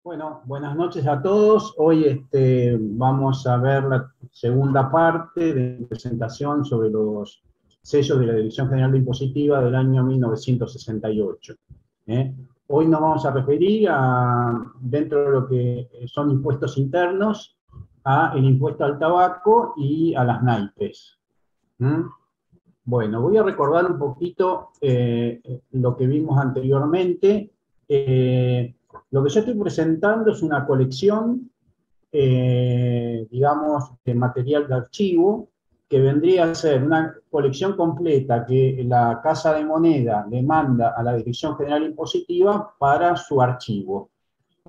Bueno, buenas noches a todos. Hoy vamos a ver la segunda parte de la presentación sobre los sellos de la Dirección General de Impositiva del año 1968. Hoy nos vamos a referir dentro de lo que son impuestos internos, al impuesto al tabaco y a las naipes. Bueno, voy a recordar un poquito lo que vimos anteriormente. Lo que yo estoy presentando es una colección, digamos, de material de archivo, que vendría a ser una colección completa que la Casa de Moneda le manda a la Dirección General Impositiva para su archivo.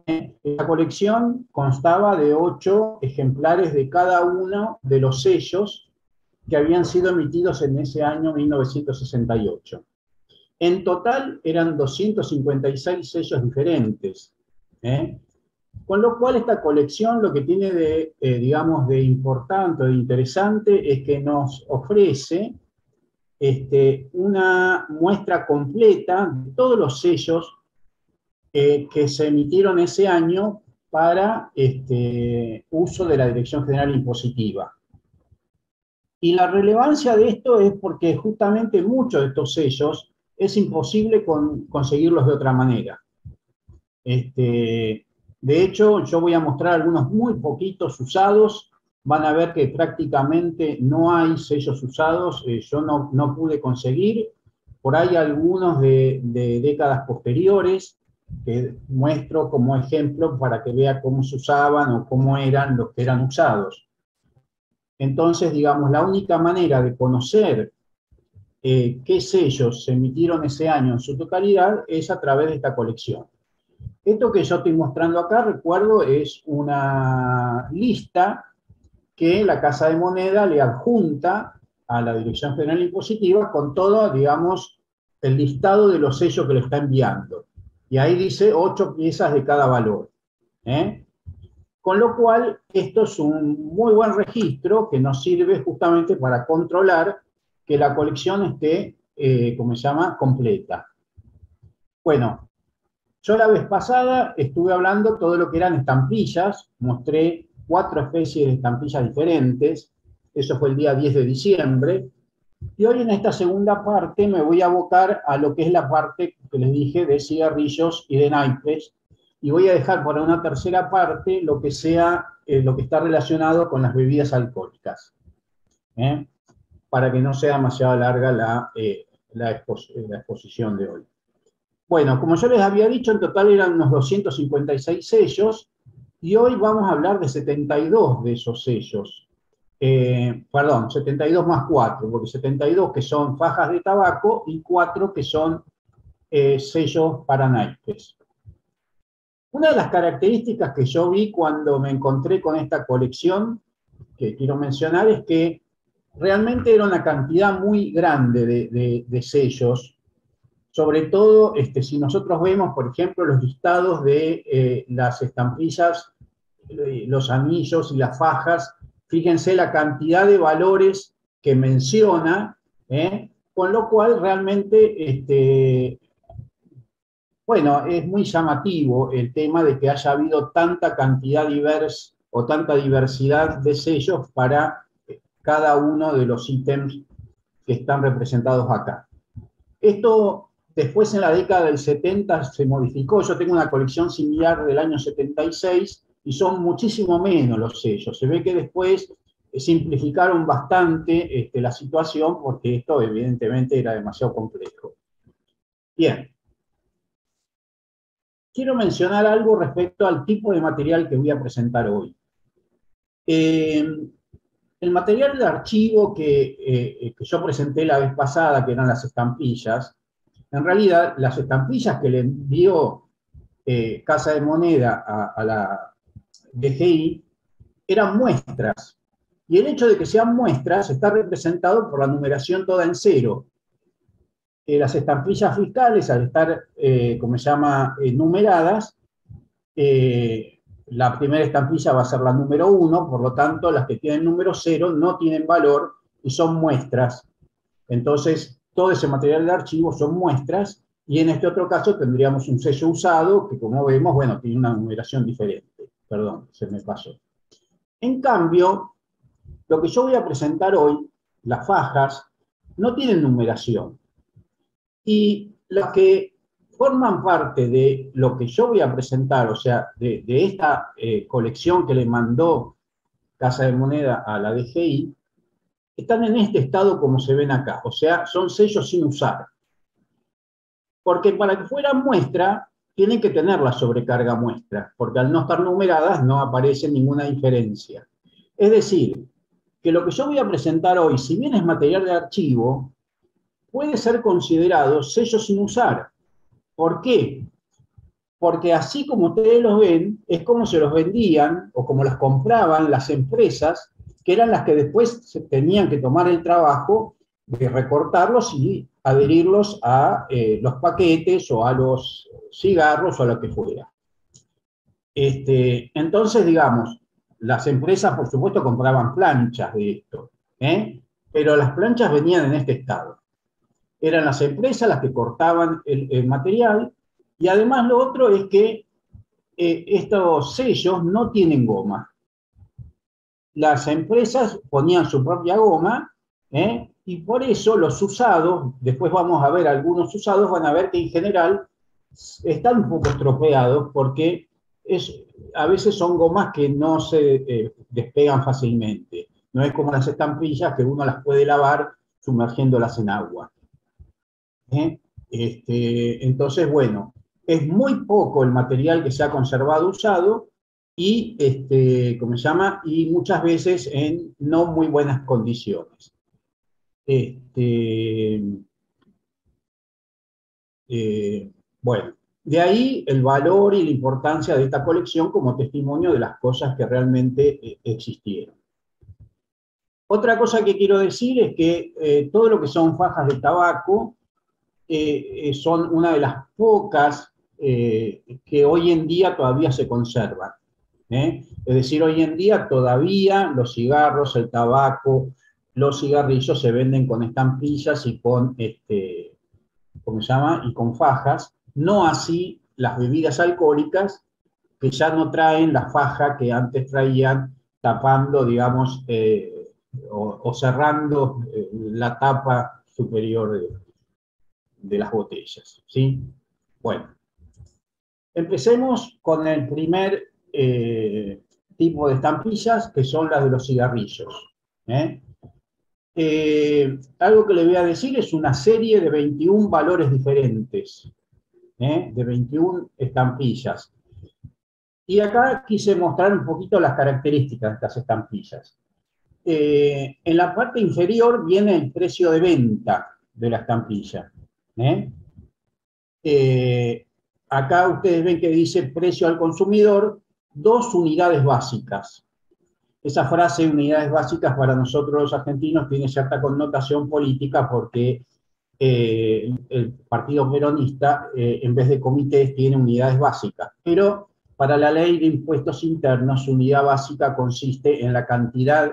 Esta colección constaba de 8 ejemplares de cada uno de los sellos que habían sido emitidos en ese año 1968. En total eran 256 sellos diferentes, con lo cual esta colección lo que tiene de, digamos, de importante, de interesante, es que nos ofrece una muestra completa de todos los sellos que se emitieron ese año para uso de la Dirección General Impositiva. Y la relevancia de esto es porque justamente muchos de estos sellos es imposible conseguirlos de otra manera. De hecho, yo voy a mostrar algunos muy poquitos usados. Van a ver que prácticamente no hay sellos usados. Yo no pude conseguir. Por ahí algunos de décadas posteriores, que muestro como ejemplo para que vea cómo se usaban o cómo eran los que eran usados. Entonces, digamos, la única manera de conocer qué sellos se emitieron ese año en su totalidad es a través de esta colección. Esto que yo estoy mostrando acá, recuerdo, es una lista que la Casa de Moneda le adjunta a la Dirección General Impositiva con todo, digamos, el listado de los sellos que le está enviando. Y ahí dice 8 piezas de cada valor. Con lo cual, esto es un muy buen registro que nos sirve justamente para controlar que la colección esté, como se llama, completa. Bueno, yo la vez pasada estuve hablando todo lo que eran estampillas, mostré 4 especies de estampillas diferentes, eso fue el día 10 de diciembre, y hoy en esta segunda parte me voy a abocar a lo que es la parte que les dije de cigarrillos y de naipes, y voy a dejar para una tercera parte lo que sea, lo que está relacionado con las bebidas alcohólicas, para que no sea demasiado larga la exposición de hoy. Bueno, como yo les había dicho, en total eran unos 256 sellos, y hoy vamos a hablar de 72 de esos sellos. Perdón, 72 más 4, porque 72 que son fajas de tabaco y 4 que son sellos para naipes. Una de las características que yo vi cuando me encontré con esta colección, que quiero mencionar, es que realmente era una cantidad muy grande de sellos, sobre todo si nosotros vemos, por ejemplo, los listados de las estampillas, los anillos y las fajas, fíjense la cantidad de valores que menciona, con lo cual realmente, bueno, es muy llamativo el tema de que haya habido tanta cantidad diversa o tanta diversidad de sellos para cada uno de los ítems que están representados acá. Esto después en la década del 70 se modificó. Yo tengo una colección similar del año 76 y son muchísimo menos los sellos. Se ve que después simplificaron bastante la situación porque esto evidentemente era demasiado complejo. Bien. Quiero mencionar algo respecto al tipo de material que voy a presentar hoy. El material de archivo que yo presenté la vez pasada, que eran las estampillas, en realidad las estampillas que le envió Casa de Moneda a la DGI eran muestras. Y el hecho de que sean muestras está representado por la numeración toda en 0. Las estampillas fiscales, al estar, como se llama, numeradas, la primera estampilla va a ser la número 1, por lo tanto, las que tienen número 0 no tienen valor y son muestras. Entonces, todo ese material de archivo son muestras Y en este otro caso tendríamos un sello usado, que como vemos, bueno, tiene una numeración diferente. Perdón, se me pasó. En cambio, lo que yo voy a presentar hoy, las fajas, no tienen numeración. Y las que forman parte de lo que yo voy a presentar, o sea, de esta colección que le mandó Casa de Moneda a la DGI, están en este estado como se ven acá, o sea, son sellos sin usar. Porque para que fueran muestra, tienen que tener la sobrecarga muestra, porque al no estar numeradas no aparece ninguna diferencia. Es decir, que lo que yo voy a presentar hoy, si bien es material de archivo, puede ser considerado sello sin usar. ¿Por qué? Porque así como ustedes los ven, es como se los vendían o como las compraban las empresas, que eran las que después se tenían que tomar el trabajo de recortarlos y adherirlos a los paquetes o a los cigarros o a lo que fuera. Entonces, digamos, las empresas, por supuesto, compraban planchas de esto, pero las planchas venían en este estado. Eran las empresas las que cortaban el material, y además lo otro es que estos sellos no tienen goma. Las empresas ponían su propia goma, y por eso los usados, después vamos a ver algunos usados, van a ver que en general están un poco estropeados porque a veces son gomas que no se despegan fácilmente. No es como las estampillas que uno las puede lavar sumergiéndolas en agua. Entonces, bueno, es muy poco el material que se ha conservado usado y, ¿cómo se llama? Y muchas veces en no muy buenas condiciones. Bueno, de ahí el valor y la importancia de esta colección como testimonio de las cosas que realmente existieron. Otra cosa que quiero decir es que todo lo que son fajas de tabaco son una de las pocas que hoy en día todavía se conservan. Es decir, hoy en día todavía los cigarros, el tabaco, los cigarrillos se venden con estampillas y con, ¿cómo se llama? Y con fajas, no así las bebidas alcohólicas, que ya no traen la faja que antes traían, tapando, digamos, o cerrando la tapa superior de las botellas, ¿sí? Bueno, empecemos con el primer tipo de estampillas, que son las de los cigarrillos. Algo que le voy a decir es una serie de 21 valores diferentes, de 21 estampillas. Y acá quise mostrar un poquito las características de estas estampillas. En la parte inferior viene el precio de venta de la estampilla. Acá ustedes ven que dice precio al consumidor, 2 unidades básicas. Esa frase, unidades básicas, para nosotros los argentinos tiene cierta connotación política porque el partido peronista, en vez de comités, tiene unidades básicas. Pero para la ley de impuestos internos, su unidad básica consiste en la cantidad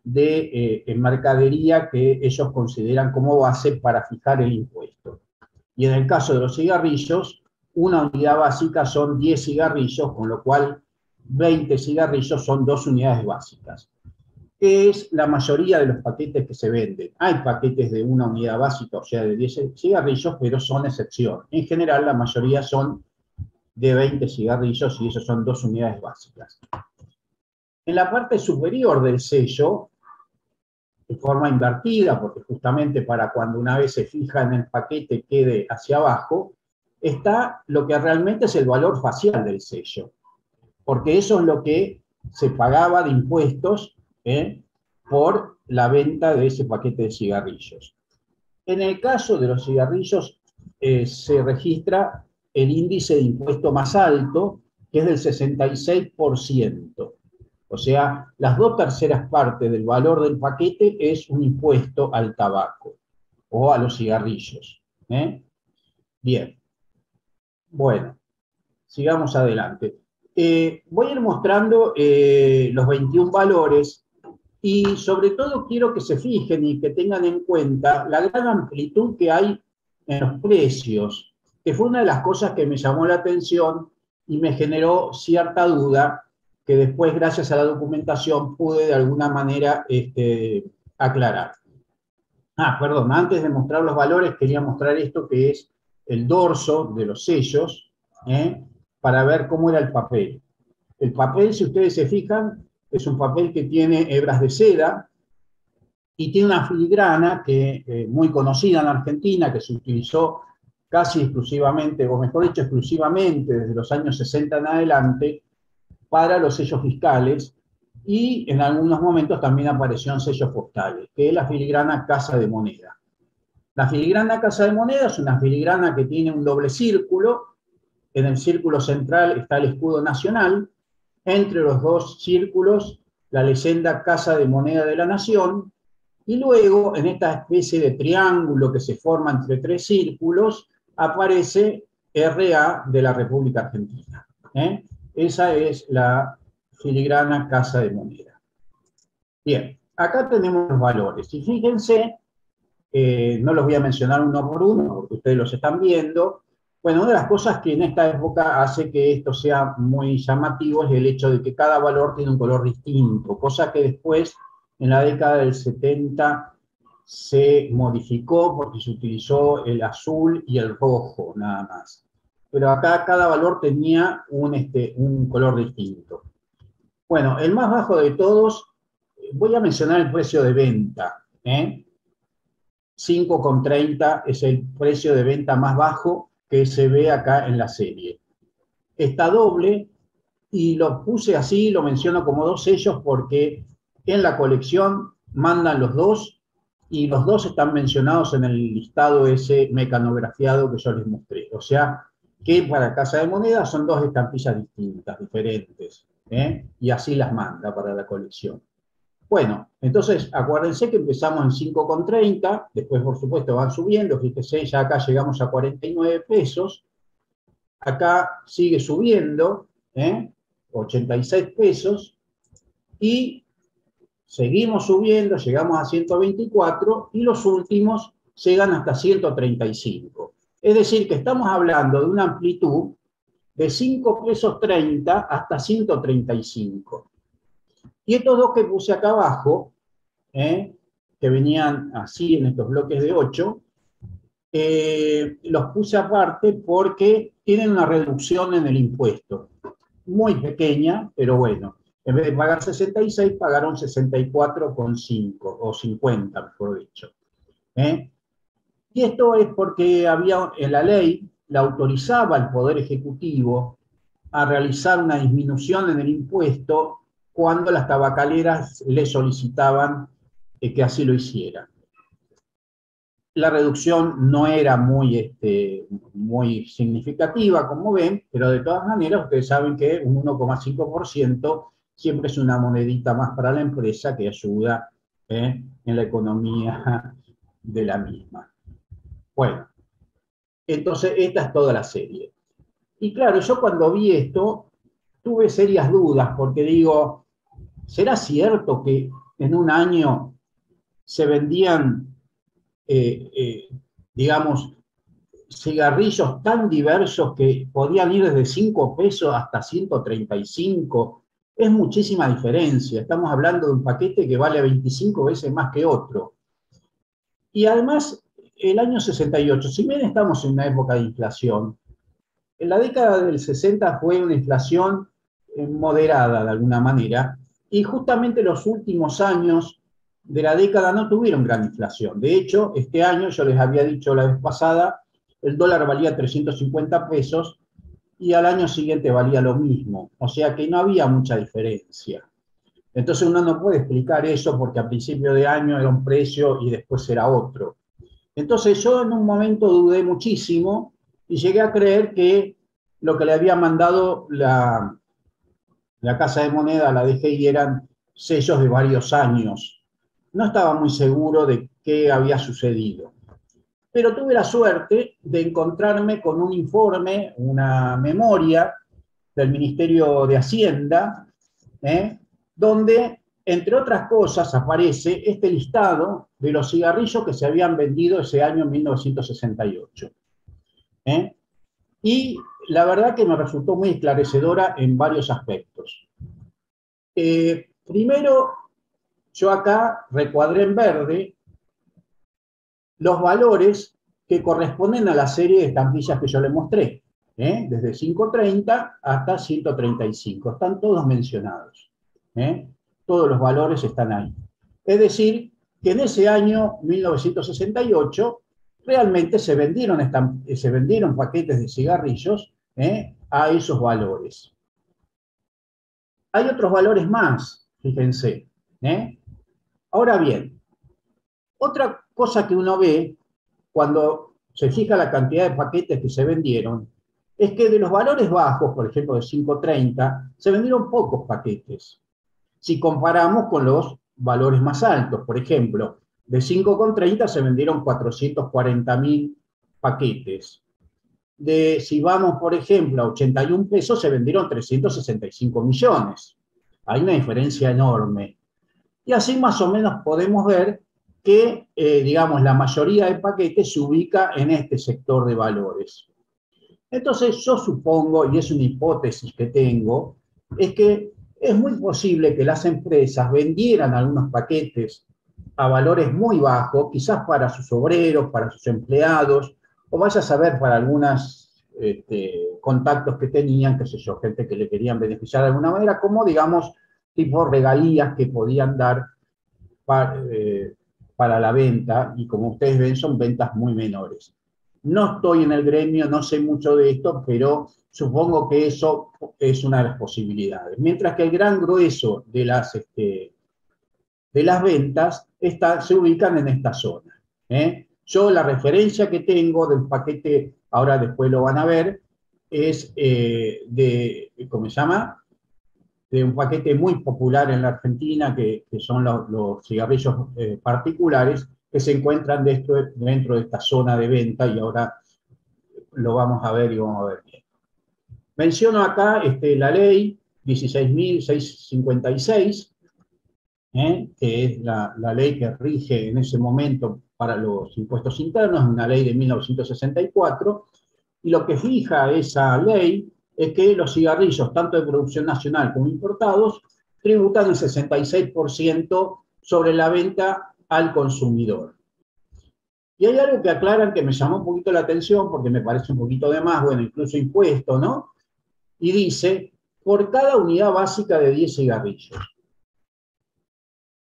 de mercadería que ellos consideran como base para fijar el impuesto. Y en el caso de los cigarrillos, una unidad básica son 10 cigarrillos, con lo cual 20 cigarrillos son 2 unidades básicas, que es la mayoría de los paquetes que se venden. Hay paquetes de una unidad básica, o sea, de 10 cigarrillos, pero son excepción. En general, la mayoría son de 20 cigarrillos y esos son 2 unidades básicas. En la parte superior del sello, de forma invertida, porque justamente para cuando una vez se fija en el paquete quede hacia abajo, está lo que realmente es el valor facial del sello, porque eso es lo que se pagaba de impuestos por la venta de ese paquete de cigarrillos. En el caso de los cigarrillos se registra el índice de impuesto más alto, que es del 66%. O sea, las 2/3 partes del valor del paquete es un impuesto al tabaco o a los cigarrillos. Bien. Bueno, sigamos adelante. Voy a ir mostrando los 21 valores y sobre todo quiero que se fijen y que tengan en cuenta la gran amplitud que hay en los precios. que fue una de las cosas que me llamó la atención y me generó cierta duda, que después, gracias a la documentación, pude de alguna manera aclarar. Perdón, antes de mostrar los valores, quería mostrar esto que es el dorso de los sellos, para ver cómo era el papel. El papel, si ustedes se fijan, es un papel que tiene hebras de seda y tiene una filigrana que muy conocida en Argentina, que se utilizó casi exclusivamente, o mejor dicho, exclusivamente desde los años 60 en adelante, para los sellos fiscales, y en algunos momentos también apareció en sellos postales, que es la filigrana Casa de Moneda. La filigrana Casa de Moneda es una filigrana que tiene un doble círculo. En el círculo central está el escudo nacional, entre los dos círculos la leyenda Casa de Moneda de la Nación, y luego en esta especie de triángulo que se forma entre tres círculos aparece RA de la República Argentina. Esa es la filigrana Casa de Moneda. Bien, acá tenemos los valores. Y fíjense, no los voy a mencionar uno por uno, porque ustedes los están viendo. Bueno, una de las cosas que en esta época hace que esto sea muy llamativo es el hecho de que cada valor tiene un color distinto, cosa que después, en la década del 70, se modificó porque se utilizó el azul y el rojo, nada más. Pero acá cada valor tenía un color distinto. Bueno, el más bajo de todos, voy a mencionar el precio de venta. 5,30 es el precio de venta más bajo que se ve acá en la serie. Está doble, y lo puse así, lo menciono como dos sellos porque en la colección mandan los dos, y los dos están mencionados en el listado ese mecanografiado que yo les mostré. O sea, que para Casa de Moneda son dos estampillas distintas, diferentes, y así las manda para la colección. Bueno, entonces acuérdense que empezamos en 5,30, después por supuesto van subiendo, fíjense, ya acá llegamos a 49 pesos, acá sigue subiendo, 86 pesos, y seguimos subiendo, llegamos a 124, y los últimos llegan hasta 135. Es decir, que estamos hablando de una amplitud de 5 pesos 30 hasta 135. Y estos dos que puse acá abajo, que venían así en estos bloques de 8, los puse aparte porque tienen una reducción en el impuesto. Muy pequeña, pero bueno. En vez de pagar 66, pagaron 64,5, o 50, mejor dicho. Y esto es porque había en la ley, la autorizaba el Poder Ejecutivo a realizar una disminución en el impuesto cuando las tabacaleras le solicitaban que así lo hiciera. La reducción no era muy significativa, como ven, pero de todas maneras ustedes saben que un 1,5% siempre es una monedita más para la empresa que ayuda en la economía de la misma. Bueno, entonces esta es toda la serie. Y claro, yo cuando vi esto tuve serias dudas, porque digo, ¿será cierto que en un año se vendían, digamos, cigarrillos tan diversos que podían ir desde 5 pesos hasta 135? Es muchísima diferencia. Estamos hablando de un paquete que vale 25 veces más que otro. Y además, el año 68, si bien estamos en una época de inflación, en la década del 60 fue una inflación moderada de alguna manera, y justamente los últimos años de la década no tuvieron gran inflación. De hecho, este año, yo les había dicho la vez pasada, el dólar valía 350 pesos y al año siguiente valía lo mismo. O sea que no había mucha diferencia. Entonces uno no puede explicar eso porque a principio de año era un precio y después era otro. Entonces yo en un momento dudé muchísimo y llegué a creer que lo que le había mandado la Casa de Moneda a la DGI eran sellos de varios años. No estaba muy seguro de qué había sucedido. Pero tuve la suerte de encontrarme con un informe, una memoria del Ministerio de Hacienda, donde, entre otras cosas, aparece este listado de los cigarrillos que se habían vendido ese año 1968. y la verdad que me resultó muy esclarecedora en varios aspectos. Primero, yo acá recuadré en verde los valores que corresponden a la serie de estampillas que yo le mostré, desde 530 hasta 135, están todos mencionados, todos los valores están ahí. Es decir, que en ese año 1968 realmente se vendieron paquetes de cigarrillos a esos valores. Hay otros valores más, fíjense. Ahora bien, otra cosa que uno ve cuando se fija la cantidad de paquetes que se vendieron es que de los valores bajos, por ejemplo de 530, se vendieron pocos paquetes. Si comparamos con los valores más altos, por ejemplo, de 5,30 se vendieron 440.000 paquetes. Si vamos, por ejemplo, a 81 pesos, se vendieron 365 millones. Hay una diferencia enorme. Y así más o menos podemos ver que, digamos, la mayoría de paquetes se ubica en este sector de valores. Entonces yo supongo, y es una hipótesis que tengo, es que es muy posible que las empresas vendieran algunos paquetes a valores muy bajos, quizás para sus obreros, para sus empleados, o vaya a saber para algunos contactos que tenían, qué sé yo, gente que le querían beneficiar de alguna manera, como digamos, tipo regalías que podían dar para la venta, y como ustedes ven, son ventas muy menores. No estoy en el gremio, no sé mucho de esto, pero supongo que eso es una de las posibilidades. Mientras que el gran grueso de las ventas se ubican en esta zona. Yo la referencia que tengo del paquete, ahora después lo van a ver, es ¿cómo se llama? De un paquete muy popular en la Argentina, que son los cigarrillos particulares, que se encuentran dentro de esta zona de venta, y ahora lo vamos a ver y vamos a ver bien. Menciono acá la ley 16.656, que es la ley que rige en ese momento para los impuestos internos, una ley de 1964, y lo que fija esa ley es que los cigarrillos, tanto de producción nacional como importados, tributan el 66% sobre la venta al consumidor. Y hay algo que aclaran que me llamó un poquito la atención, porque me parece un poquito de más, bueno, incluso impuesto, ¿no? Y dice, por cada unidad básica de 10 cigarrillos.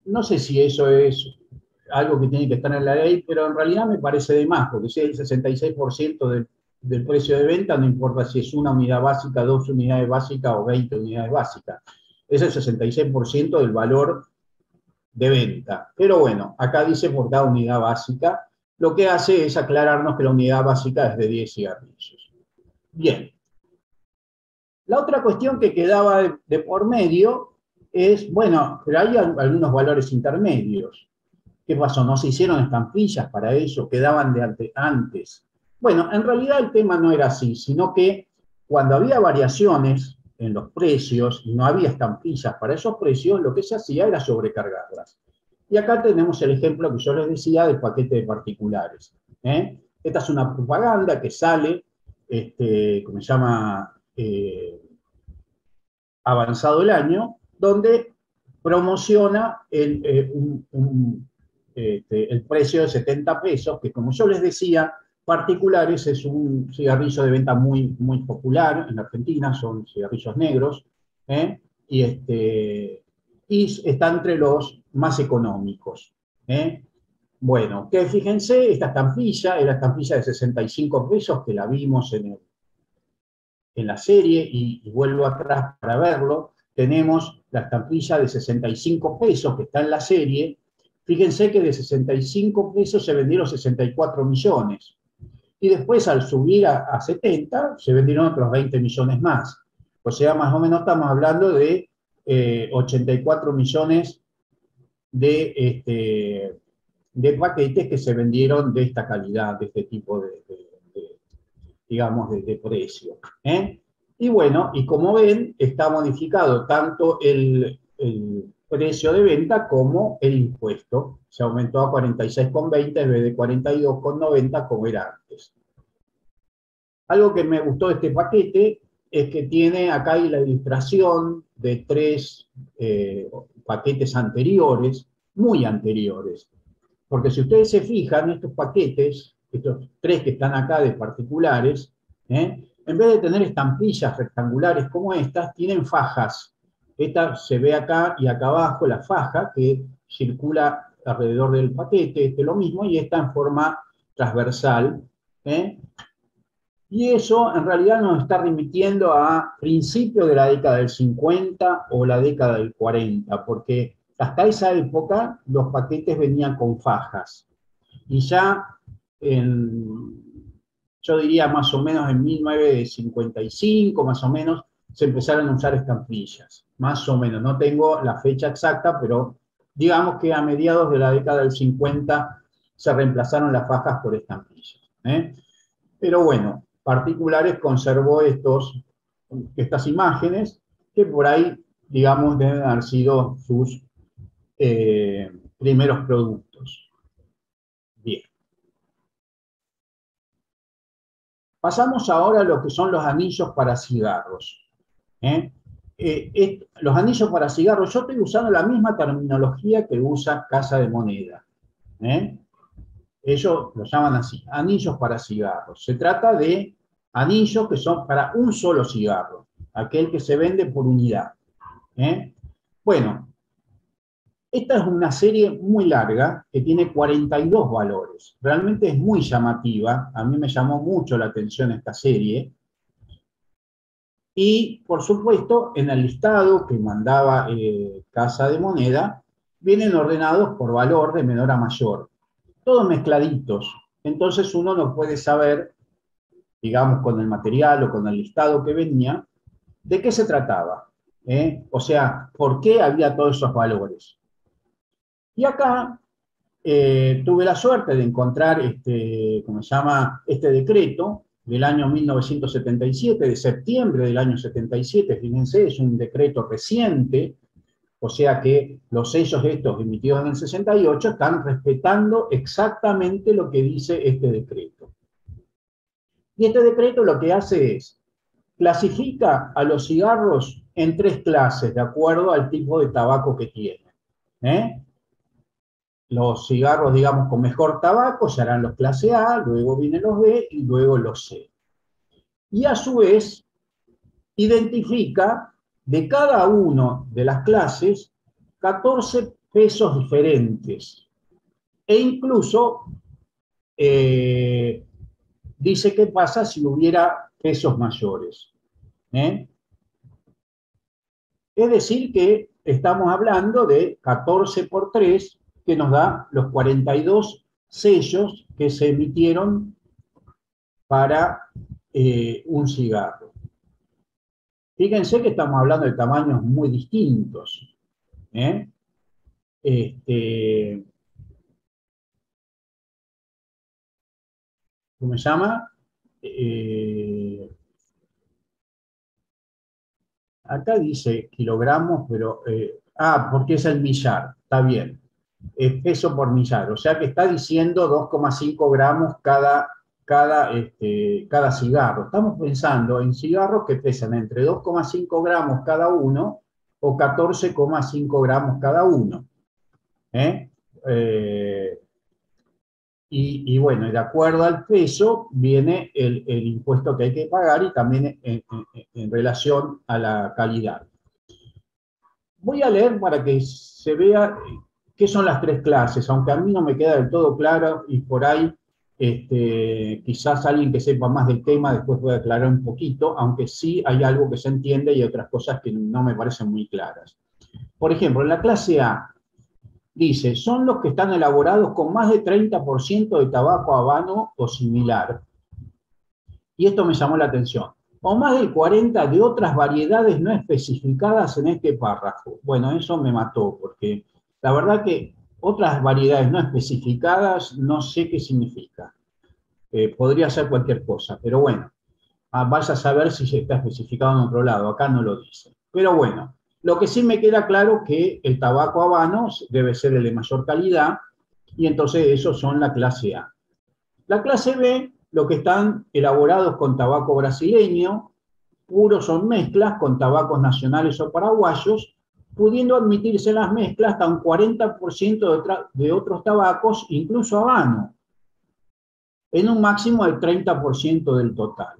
No sé si eso es algo que tiene que estar en la ley, pero en realidad me parece de más, porque si es el 66% del precio de venta, no importa si es una unidad básica, 2 unidades básicas o 20 unidades básicas. Es el 66% del valor de venta. Pero bueno, acá dice por cada unidad básica, lo que hace es aclararnos que la unidad básica es de 10 cigarrillos. Bien. La otra cuestión que quedaba de por medio es, bueno, pero hay algunos valores intermedios. ¿Qué pasó? ¿No se hicieron estampillas para eso? ¿Quedaban de antes? Bueno, en realidad el tema no era así, sino que cuando había variaciones en los precios y no había estampillas para esos precios, lo que se hacía era sobrecargarlas. Y acá tenemos el ejemplo que yo les decía del paquete de particulares. Esta es una propaganda que sale, ¿cómo se llama? Avanzado el año, donde promociona el precio de 70 pesos, que como yo les decía, particulares es un cigarrillo de venta muy, muy popular en Argentina, son cigarrillos negros, y está entre los más económicos. Bueno, que fíjense, esta estampilla es la estampilla de 65 pesos que la vimos en la serie, y vuelvo atrás para verlo. Tenemos la estampilla de 65 pesos que está en la serie. Fíjense que de 65 pesos se vendieron 64 millones. Y después, al subir a 70, se vendieron otros 20 millones más. O sea, más o menos estamos hablando de 84 millones de paquetes que se vendieron de esta calidad, de este tipo digamos, de precio. Y bueno, y como ven, está modificado tanto el precio de venta como el impuesto. Se aumentó a 46,20 en vez de 42,90 como era antes. Algo que me gustó de este paquete es que tiene acá la ilustración de 3 paquetes anteriores, muy anteriores. Porque si ustedes se fijan, estos paquetes, estos 3 que están acá de particulares, en vez de tener estampillas rectangulares como estas, tienen fajas. Esta se ve acá y acá abajo la faja que circula alrededor del paquete, este es lo mismo, y está en forma transversal. Y eso en realidad nos está remitiendo a principios de la década del 50 o la década del 40, porque hasta esa época los paquetes venían con fajas. Y ya yo diría más o menos en 1955, más o menos, se empezaron a usar estampillas. Más o menos, no tengo la fecha exacta, pero digamos que a mediados de la década del 50 se reemplazaron las fajas por estampillas. Pero bueno, particulares conservó estas imágenes que por ahí, digamos, deben haber sido sus primeros productos. Bien. Pasamos ahora a lo que son los anillos para cigarros. Los anillos para cigarros, yo estoy usando la misma terminología que usa Casa de Moneda. Ellos lo llaman así, anillos para cigarros. Se trata de anillos que son para un solo cigarro, aquel que se vende por unidad. Bueno, esta es una serie muy larga que tiene 42 valores. Realmente es muy llamativa. A mí me llamó mucho la atención esta serie. Y, por supuesto, en el listado que mandaba Casa de Moneda, vienen ordenados por valor de menor a mayor. Todos mezcladitos. Entonces uno no puede saber, digamos, con el material o con el listado que venía, de qué se trataba. O sea, ¿por qué había todos esos valores? Y acá tuve la suerte de encontrar este decreto del año 1977, de septiembre del año 77, fíjense, es un decreto reciente, o sea que los sellos estos emitidos en el 68 están respetando exactamente lo que dice este decreto. Y este decreto lo que hace es, clasifica a los cigarros en 3 clases, de acuerdo al tipo de tabaco que tienen. Los cigarros, digamos, con mejor tabaco serán los clase A, luego vienen los B y luego los C. Y a su vez, identifica de cada una de las clases 14 pesos diferentes. E incluso dice qué pasa si hubiera pesos mayores. Es decir que estamos hablando de 14 por 3, que nos da los 42 sellos que se emitieron para un cigarro. Fíjense que estamos hablando de tamaños muy distintos. ¿Cómo se llama? Acá dice kilogramos, pero... porque es el millar, está bien. Es peso por millar, o sea que está diciendo 2,5 gramos cada cigarro. Estamos pensando en cigarros que pesan entre 2,5 gramos cada uno o 14,5 gramos cada uno. Y bueno, de acuerdo al peso viene el impuesto que hay que pagar y también en relación a la calidad. Voy a leer para que se vea qué son las 3 clases, aunque a mí no me queda del todo claro y por ahí quizás alguien que sepa más del tema después puede aclarar un poquito, aunque sí hay algo que se entiende y otras cosas que no me parecen muy claras. Por ejemplo, en la clase A dice, son los que están elaborados con más de 30% de tabaco habano o similar. Y esto me llamó la atención. O más del 40% de otras variedades no especificadas en este párrafo. Bueno, eso me mató, porque la verdad que otras variedades no especificadas no sé qué significa. Podría ser cualquier cosa, pero bueno, vaya a saber si se está especificado en otro lado, acá no lo dice. Pero bueno, lo que sí me queda claro es que el tabaco habano debe ser el de mayor calidad, y entonces esos son la clase A. La clase B los que están elaborados con tabaco brasileño, puros son mezclas con tabacos nacionales o paraguayos, pudiendo admitirse las mezclas hasta un 40% de otros tabacos, incluso habano, en un máximo del 30% del total.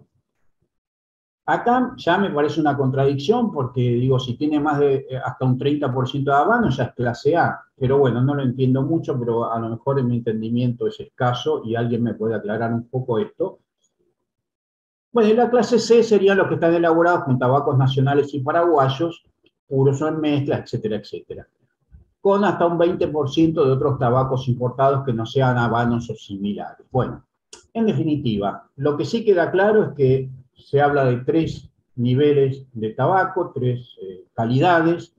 Acá ya me parece una contradicción porque, digo, si tiene más de hasta un 30% de habano ya es clase A. Pero bueno, no lo entiendo mucho, pero a lo mejor en mi entendimiento es escaso y alguien me puede aclarar un poco esto. Bueno, y la clase C serían los que están elaborados con tabacos nacionales y paraguayos, puros o en mezcla, etcétera, etcétera. Con hasta un 20% de otros tabacos importados que no sean habanos o similares. Bueno, en definitiva, lo que sí queda claro es que se habla de 3 niveles de tabaco, 3 calidades,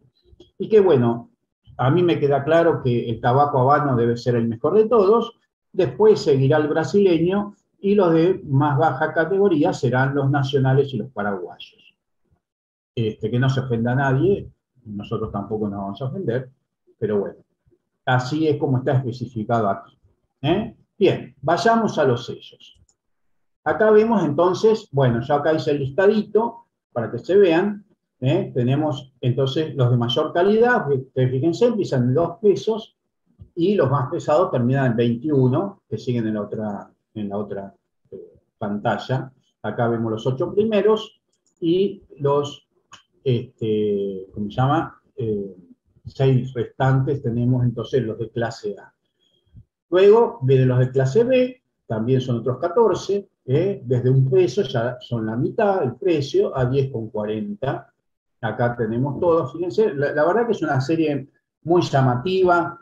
y que bueno, a mí me queda claro que el tabaco habano debe ser el mejor de todos, después seguirá el brasileño, y los de más baja categoría serán los nacionales y los paraguayos. Que no se ofenda a nadie, nosotros tampoco nos vamos a ofender, pero bueno, así es como está especificado aquí. Bien, vayamos a los sellos. Acá vemos entonces, bueno, ya acá hice el listadito para que se vean. Tenemos entonces los de mayor calidad, que fíjense, empiezan en 2 pesos y los más pesados terminan en 21, que siguen en la otra pantalla. Acá vemos los 8 primeros y los, ¿cómo se llama? 6 restantes tenemos entonces los de clase A. Luego vienen los de clase B, también son otros 14, desde 1 peso ya son la mitad el precio, a 10,40. Acá tenemos todos, fíjense, la verdad que es una serie muy llamativa,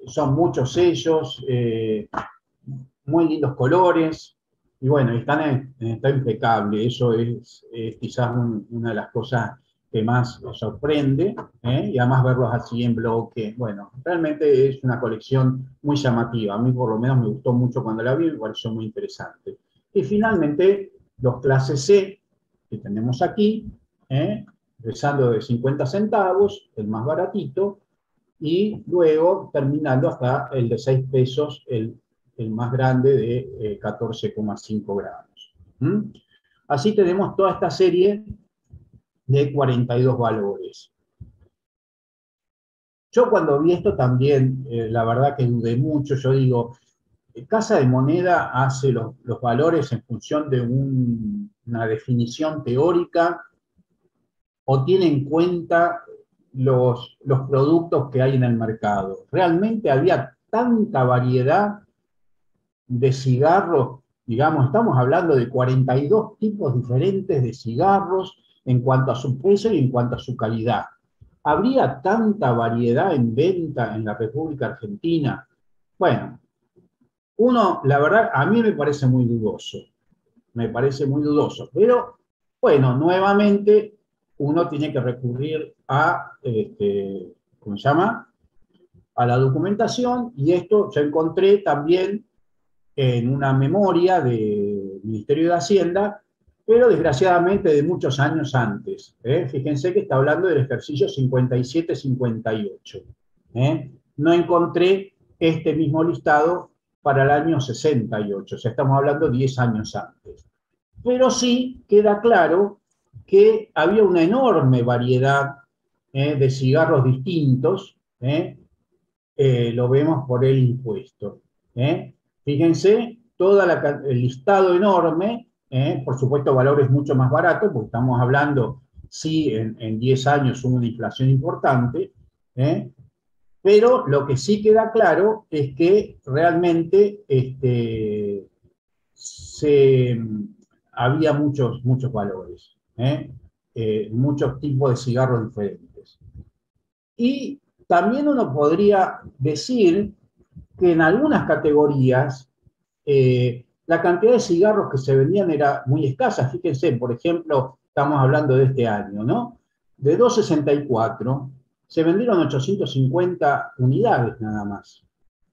son muchos sellos, muy lindos colores, y bueno, está impecable, eso es quizás una de las cosas que más nos sorprende, y además verlos así en bloque, bueno, realmente es una colección muy llamativa, a mí por lo menos me gustó mucho cuando la vi, me pareció muy interesante. Y finalmente, los clase C, que tenemos aquí, empezando de 50 centavos, el más baratito, y luego terminando hasta el de 6 pesos, el más grande de 14,5 gramos. Así tenemos toda esta serie de 42 valores. Yo cuando vi esto también, la verdad que dudé mucho, yo digo, Casa de Moneda hace los valores en función de una definición teórica o tiene en cuenta los productos que hay en el mercado. Realmente había tanta variedad de cigarros, digamos, estamos hablando de 42 tipos diferentes de cigarros en cuanto a su precio y en cuanto a su calidad. ¿Habría tanta variedad en venta en la República Argentina? Bueno, la verdad, a mí me parece muy dudoso, pero bueno, nuevamente uno tiene que recurrir a, ¿cómo se llama? A la documentación, y esto yo encontré también en una memoria del Ministerio de Hacienda, pero desgraciadamente de muchos años antes. Fíjense que está hablando del ejercicio 57-58. No encontré este mismo listado para el año 68, o sea, estamos hablando 10 años antes. Pero sí queda claro que había una enorme variedad de cigarros distintos, lo vemos por el impuesto. Fíjense, todo el listado enorme, por supuesto valores mucho más baratos, porque estamos hablando, sí, en 10 años hubo una inflación importante, pero lo que sí queda claro es que realmente había muchos valores, muchos tipos de cigarros diferentes. Y también uno podría decir que en algunas categorías la cantidad de cigarros que se vendían era muy escasa. Fíjense, por ejemplo, estamos hablando de este año, ¿no? De 264 se vendieron 850 unidades nada más.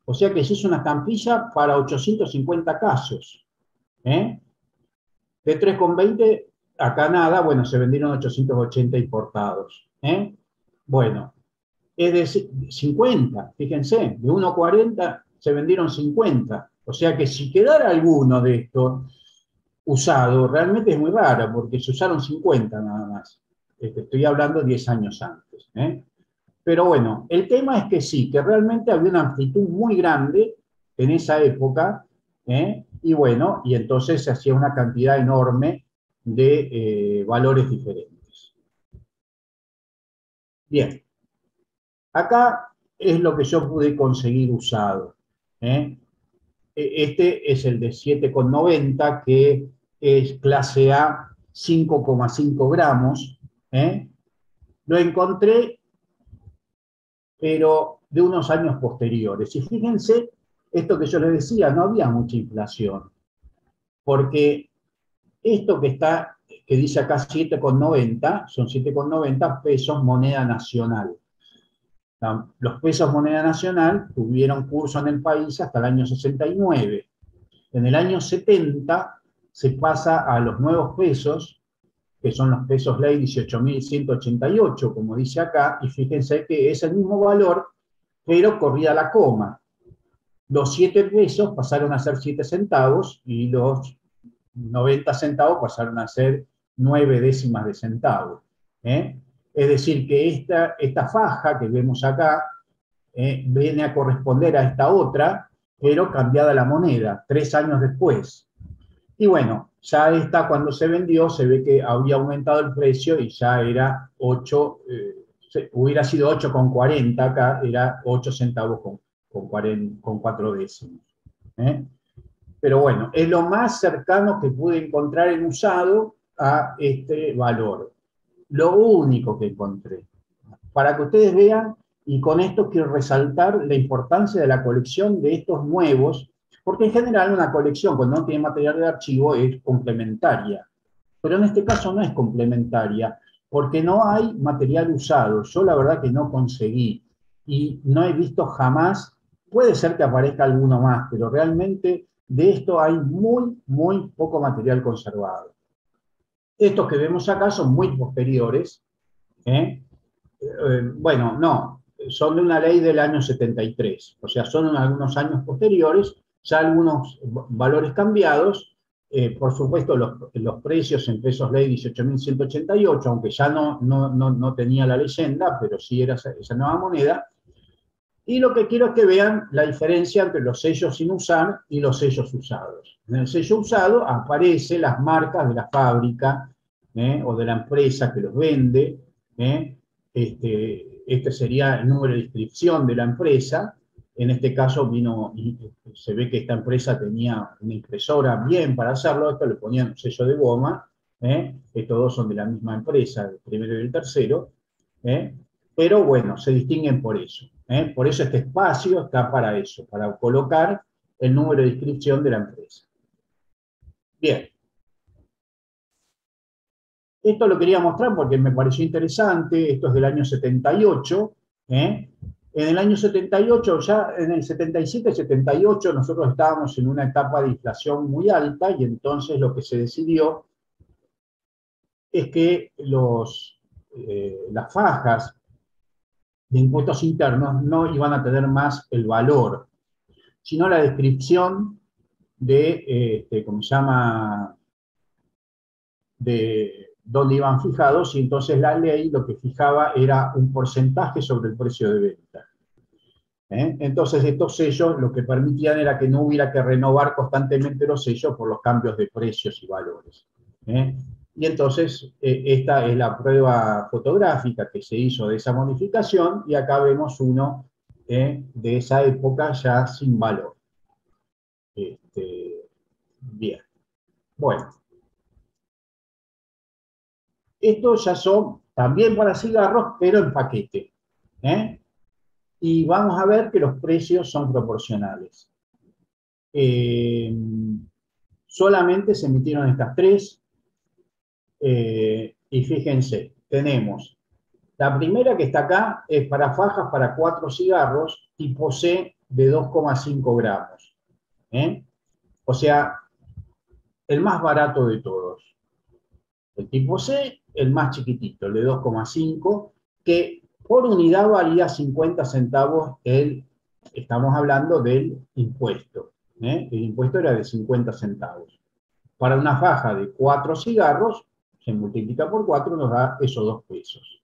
O sea que se hizo una estampilla para 850 casos. De 3,20 acá nada, bueno, se vendieron 880 importados. Bueno, es de 50, fíjense, de 1,40 se vendieron 50. O sea que si quedara alguno de estos, usado, realmente es muy rara, porque se usaron 50 nada más. Estoy hablando 10 años antes. Pero bueno, el tema es que sí, que realmente había una amplitud muy grande en esa época, y bueno, y entonces se hacía una cantidad enorme de valores diferentes. Bien, acá es lo que yo pude conseguir usado. ¿eh? Este es el de 7,90, que es clase A, 5,5 gramos. Lo encontré, pero de unos años posteriores. Y fíjense, esto que yo les decía, no había mucha inflación, porque esto que dice acá 7,90, son 7,90 pesos moneda nacional. Los pesos moneda nacional tuvieron curso en el país hasta el año 69. En el año 70 se pasa a los nuevos pesos, que son los pesos ley 18.188, como dice acá, y fíjense que es el mismo valor, pero corrida la coma. Los 7 pesos pasaron a ser 7 centavos y los 90 centavos pasaron a ser 9 décimas de centavo. Es decir, que esta faja que vemos acá viene a corresponder a esta otra, pero cambiada la moneda, 3 años después. Y bueno, ya esta cuando se vendió se ve que había aumentado el precio y ya era 8, hubiera sido 8,40, acá era 8 centavos con 4 décimos. Pero bueno, es lo más cercano que pude encontrar en usado a este valor. Lo único que encontré. Para que ustedes vean, y con esto quiero resaltar la importancia de la colección de estos nuevos, porque en general una colección cuando no tiene material de archivo es complementaria, pero en este caso no es complementaria, porque no hay material usado. Yo la verdad que no conseguí y no he visto jamás, puede ser que aparezca alguno más, pero realmente de esto hay muy, muy poco material conservado. Estos que vemos acá son muy posteriores, ¿eh? Bueno, no, son de una ley del año 73, o sea, son algunos años posteriores, ya algunos valores cambiados, por supuesto los precios en pesos ley 18.188, aunque ya no tenía la leyenda, pero sí era esa nueva moneda, y lo que quiero es que vean la diferencia entre los sellos sin usar y los sellos usados. En el sello usado aparecen las marcas de la fábrica o de la empresa que los vende. Este sería el número de inscripción de la empresa. En este caso se ve que esta empresa tenía una impresora bien para hacerlo. Esto le ponían un sello de goma. Estos dos son de la misma empresa, el primero y el tercero. Pero bueno, se distinguen por eso. Por eso este espacio está para eso, para colocar el número de inscripción de la empresa. Bien. Esto lo quería mostrar porque me pareció interesante. Esto es del año 78. En el año 78, ya en el 77, 78, nosotros estábamos en una etapa de inflación muy alta y entonces lo que se decidió es que las fajas de impuestos internos no iban a tener más el valor, sino la descripción de, ¿cómo se llama?, de dónde iban fijados, y entonces la ley lo que fijaba era un porcentaje sobre el precio de venta. Entonces estos sellos lo que permitían era que no hubiera que renovar constantemente los sellos por los cambios de precios y valores. Y entonces esta es la prueba fotográfica que se hizo de esa modificación, y acá vemos uno de esa época ya sin valor. Bien, bueno. Estos ya son también para cigarros, pero en paquete. Y vamos a ver que los precios son proporcionales. Solamente se emitieron estas tres. Y fíjense, tenemos la primera que está acá, es para fajas para 4 cigarros, tipo C, de 2,5 gramos. O sea, el más barato de todos. El tipo C, el más chiquitito, el de 2,5, que por unidad valía 50 centavos, estamos hablando del impuesto. El impuesto era de 50 centavos. Para una faja de 4 cigarros, se multiplica por 4, nos da esos 2 pesos.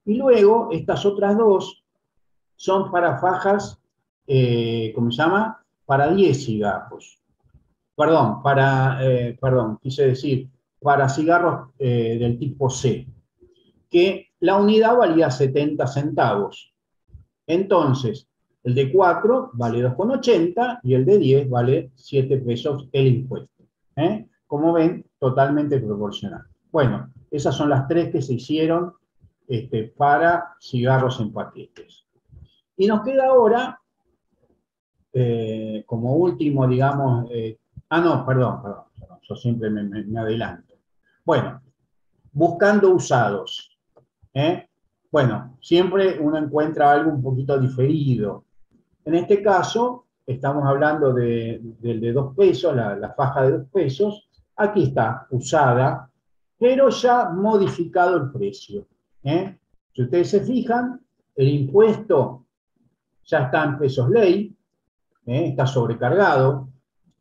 Y luego, estas otras dos son para fajas, ¿cómo se llama? Para 10 cigarros. Perdón, quise decir, para cigarros del tipo C, que la unidad valía 70 centavos. Entonces, el de 4 vale 2,80 y el de 10 vale 7 pesos el impuesto. Como ven, totalmente proporcional. Bueno, esas son las tres que se hicieron para cigarros en paquetes. Y nos queda ahora, como último, digamos, no, perdón, yo siempre me adelanto. Bueno, buscando usados. Bueno, siempre uno encuentra algo un poquito diferido. En este caso, estamos hablando del de 2 pesos, la faja de 2 pesos. Aquí está, usada, pero ya modificado el precio. Si ustedes se fijan, el impuesto ya está en pesos ley, está sobrecargado.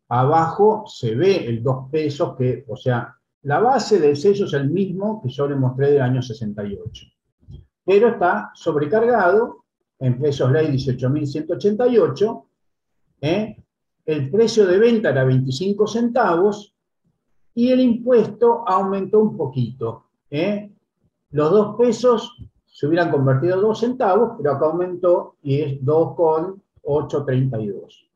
Abajo se ve el 2 pesos, o sea, la base del sello es el mismo que yo les mostré del año 68. Pero está sobrecargado, en pesos ley 18.188, el precio de venta era 25 centavos y el impuesto aumentó un poquito. Los 2 pesos se hubieran convertido en 2 centavos, pero acá aumentó y es 2,832.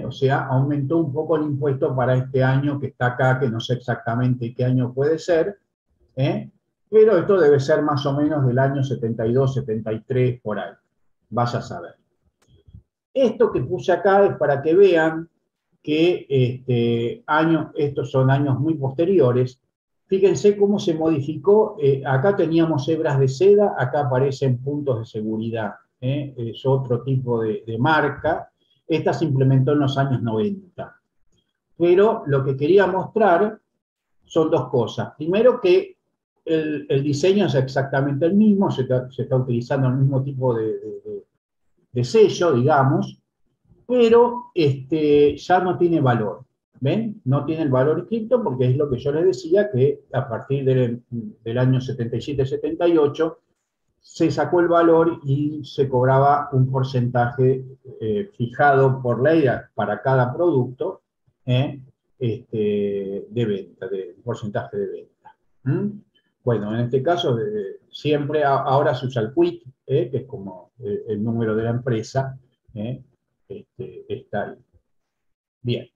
O sea, aumentó un poco el impuesto para este año que está acá, que no sé exactamente qué año puede ser, pero esto debe ser más o menos del año 72, 73, por ahí. Vaya a saber. Esto que puse acá es para que vean que estos son años muy posteriores. Fíjense cómo se modificó. Acá teníamos hebras de seda, acá aparecen puntos de seguridad. Es otro tipo de marca. Esta se implementó en los años 90. Pero lo que quería mostrar son dos cosas. Primero, que el diseño es exactamente el mismo, se está utilizando el mismo tipo de sello, digamos, pero ya no tiene valor. ¿Ven? No tiene el valor escrito porque es lo que yo les decía, que a partir del año 77-78 se sacó el valor y se cobraba un porcentaje fijado por ley para cada producto de venta, de porcentaje de venta. Bueno, en este caso, siempre ahora se usa el quit, que es como el número de la empresa, está ahí. Bien.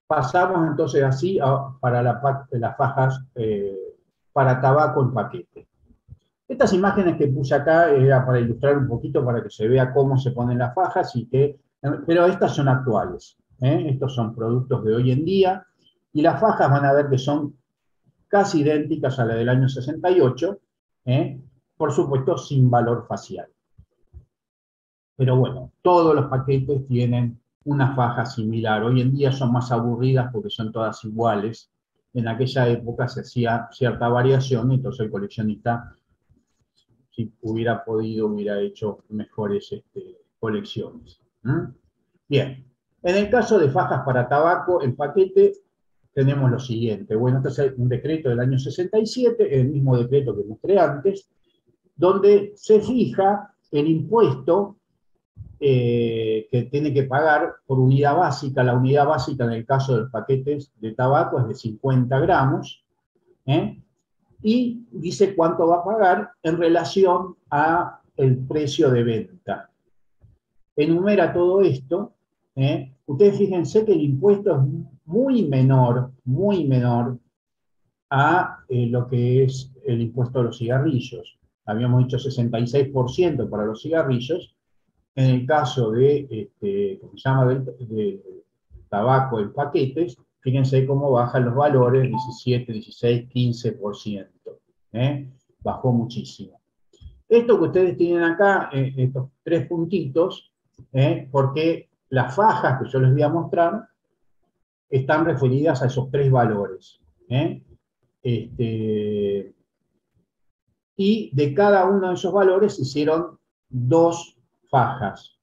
Pasamos entonces así para las fajas para tabaco en paquete. Estas imágenes que puse acá era para ilustrar un poquito, para que se vea cómo se ponen las fajas, pero estas son actuales. Estos son productos de hoy en día, y las fajas van a ver que son casi idénticas a la del año 68, por supuesto sin valor facial. Pero bueno, todos los paquetes tienen una faja similar. Hoy en día son más aburridas porque son todas iguales. En aquella época se hacía cierta variación, entonces el coleccionista, si hubiera podido, hubiera hecho mejores colecciones. Bien, en el caso de fajas para tabaco en paquete, tenemos lo siguiente. Bueno, este es un decreto del año 67, el mismo decreto que mostré antes, donde se fija el impuesto que tiene que pagar por unidad básica. La unidad básica en el caso de los paquetes de tabaco es de 50 gramos, y dice cuánto va a pagar en relación a el precio de venta. Enumera todo esto. Ustedes fíjense que el impuesto es muy menor a lo que es el impuesto a los cigarrillos. Habíamos dicho 66% para los cigarrillos. En el caso de, ¿cómo se llama?, de tabaco en paquetes, fíjense cómo bajan los valores, 17, 16, 15%. Bajó muchísimo. Esto que ustedes tienen acá, estos 3 puntitos, porque las fajas que yo les voy a mostrar están referidas a esos 3 valores. Y de cada uno de esos valores se hicieron 2 fajas.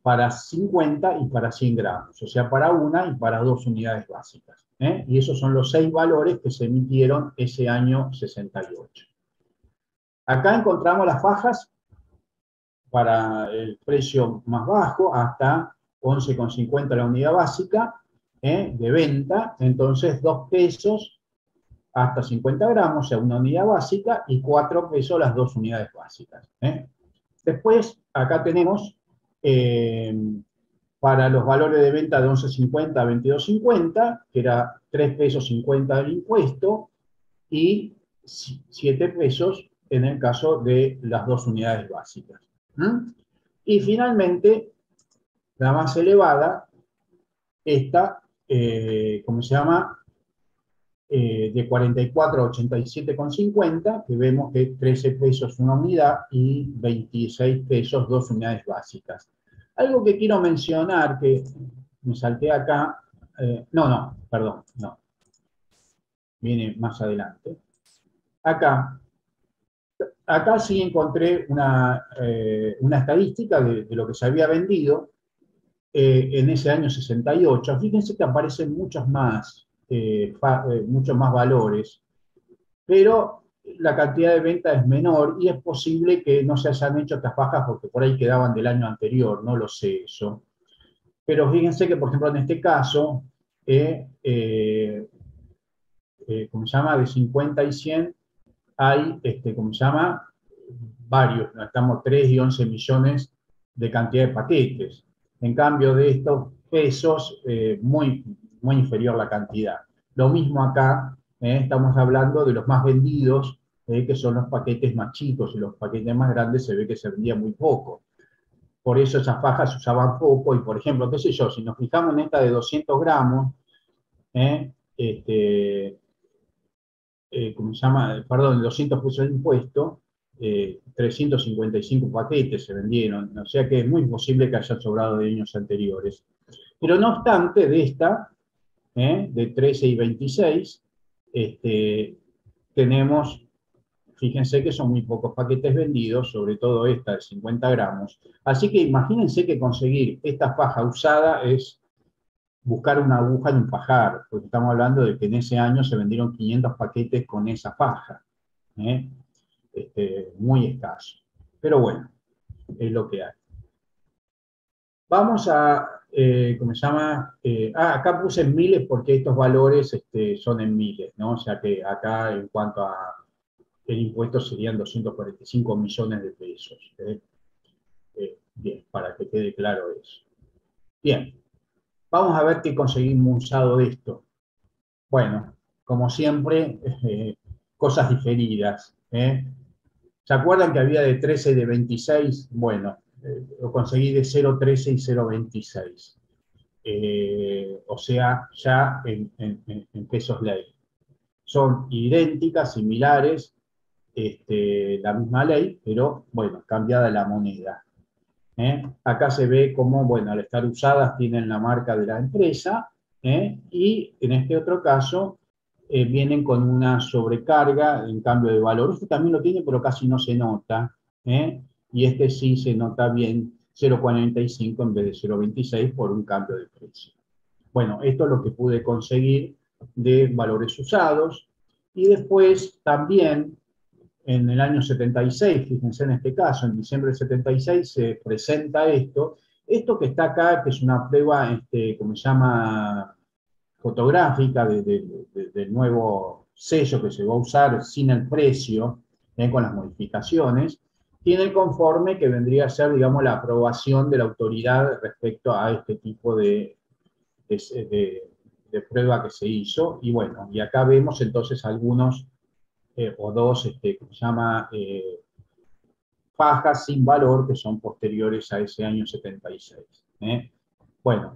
para 50 y para 100 gramos, o sea, para una y para 2 unidades básicas. Y esos son los 6 valores que se emitieron ese año 68. Acá encontramos las fajas para el precio más bajo, hasta 11,50 la unidad básica de venta, entonces 2 pesos hasta 50 gramos, o sea, una unidad básica, y 4 pesos las 2 unidades básicas. Después, acá tenemos para los valores de venta de 11,50 a 22,50, que era 3 pesos 50 del impuesto, y 7 pesos en el caso de las 2 unidades básicas. Y finalmente, la más elevada, esta, ¿cómo se llama? De 44 a 87,50, que vemos que 13 pesos una unidad y 26 pesos 2 unidades básicas. Algo que quiero mencionar, que me salté acá, perdón, viene más adelante. Acá sí encontré una estadística de lo que se había vendido en ese año 68. Fíjense que aparecen muchos más valores, pero la cantidad de venta es menor y es posible que no se hayan hecho estas fajas porque por ahí quedaban del año anterior, no lo sé eso. Pero fíjense que, por ejemplo, en este caso, ¿cómo se llama? De 50 y 100 hay, ¿cómo se llama? Varios, ¿no? Estamos 3 y 11 millones de cantidad de paquetes. En cambio de estos pesos, muy, muy inferior la cantidad. Lo mismo acá, estamos hablando de los más vendidos, que son los paquetes más chicos, y los paquetes más grandes se ve que se vendía muy poco. Por eso esas fajas se usaban poco, y por ejemplo, qué sé yo, si nos fijamos en esta de 200 gramos, ¿cómo se llama? Perdón, 200 pesos de impuesto, 355 paquetes se vendieron, o sea que es muy posible que hayan sobrado de años anteriores. Pero no obstante, de esta, de 13 y 26, tenemos, fíjense que son muy pocos paquetes vendidos, sobre todo esta de 50 gramos. Así que imagínense que conseguir esta faja usada es buscar una aguja en un pajar, porque estamos hablando de que en ese año se vendieron 500 paquetes con esa faja. Muy escaso. Pero bueno, es lo que hay. Vamos a, ¿cómo se llama? Acá puse en miles porque estos valores son en miles, ¿no? O sea que acá en cuanto a el impuesto serían 245 millones de pesos. Bien, para que quede claro eso. Bien, vamos a ver qué conseguimos usado de esto. Bueno, como siempre, cosas diferidas. ¿Se acuerdan que había de 13 y de 26? Bueno, lo conseguí de 0,13 y 0,26. O sea, ya en pesos ley. Son idénticas, similares, la misma ley, pero bueno, cambiada la moneda. Acá se ve como, bueno, al estar usadas tienen la marca de la empresa, y en este otro caso vienen con una sobrecarga en cambio de valor. Este también lo tiene, pero casi no se nota, y este sí se nota bien, 0,45 en vez de 0,26 por un cambio de precio. Bueno, esto es lo que pude conseguir de valores usados, y después también en el año 76, fíjense en este caso, en diciembre del 76 se presenta esto. Esto que está acá, que es una prueba, como se llama, fotográfica del nuevo sello que se va a usar sin el precio, con las modificaciones, tiene el conforme que vendría a ser, digamos, la aprobación de la autoridad respecto a este tipo de prueba que se hizo. Y bueno, y acá vemos entonces algunos o dos, ¿cómo se llama? Fajas sin valor que son posteriores a ese año 76. Bueno,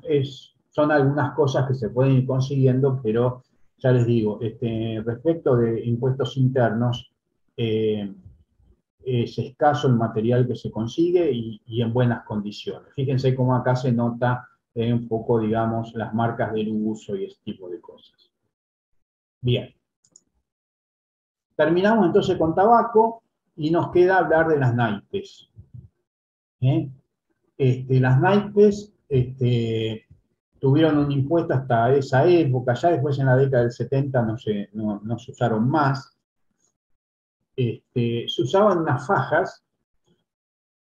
son algunas cosas que se pueden ir consiguiendo, pero ya les digo, respecto de impuestos internos, es escaso el material que se consigue y en buenas condiciones. Fíjense cómo acá se nota un poco, digamos, las marcas del uso y ese tipo de cosas. Bien. Terminamos entonces con tabaco y nos queda hablar de las naipes. las naipes tuvieron un impuesto hasta esa época, ya después en la década del 70 no se usaron más. Se usaban unas fajas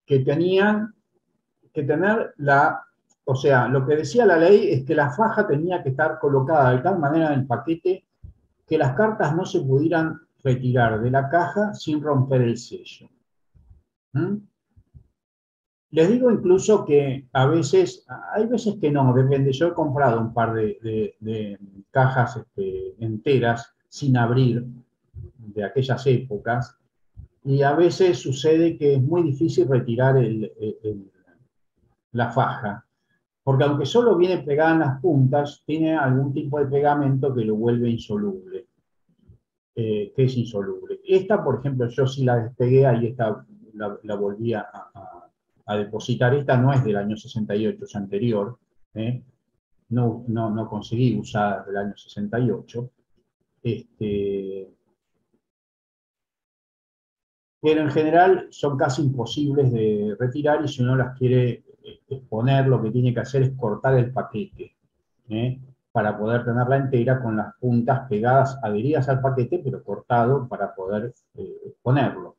que tenían que tener o sea, lo que decía la ley es que la faja tenía que estar colocada de tal manera en el paquete que las cartas no se pudieran retirar de la caja sin romper el sello. ¿Mm? Les digo incluso que hay veces que no, depende. Yo he comprado un par de cajas enteras sin abrir de aquellas épocas, y a veces sucede que es muy difícil retirar la faja, porque aunque solo viene pegada en las puntas, tiene algún tipo de pegamento que lo vuelve insoluble, que es insoluble. Esta, por ejemplo, yo sí la despegué, ahí esta la volví a depositar. Esta no es del año 68, es anterior, ¿eh? No conseguí usar del año 68. Pero en general son casi imposibles de retirar, y si uno las quiere exponer, lo que tiene que hacer es cortar el paquete, ¿eh? Para poder tenerla entera con las puntas pegadas, adheridas al paquete, pero cortado para poder exponerlo.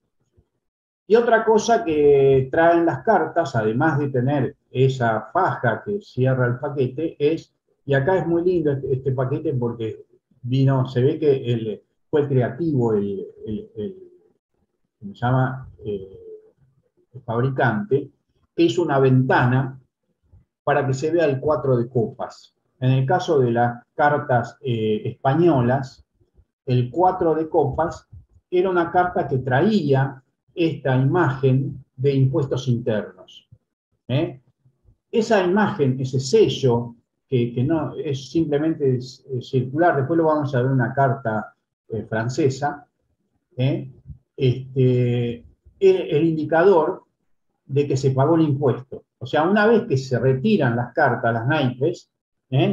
Y otra cosa que traen las cartas, además de tener esa faja que cierra el paquete, y acá es muy lindo este paquete porque se ve que fue creativo ¿cómo se llama? El fabricante, que hizo una ventana para que se vea el 4 de copas. En el caso de las cartas españolas, el 4 de copas era una carta que traía esta imagen de impuestos internos. ¿Eh? Esa imagen, ese sello, que no es simplemente circular, después lo vamos a ver en una carta francesa, el indicador de que se pagó el impuesto. O sea, una vez que se retiran las cartas, las naipes,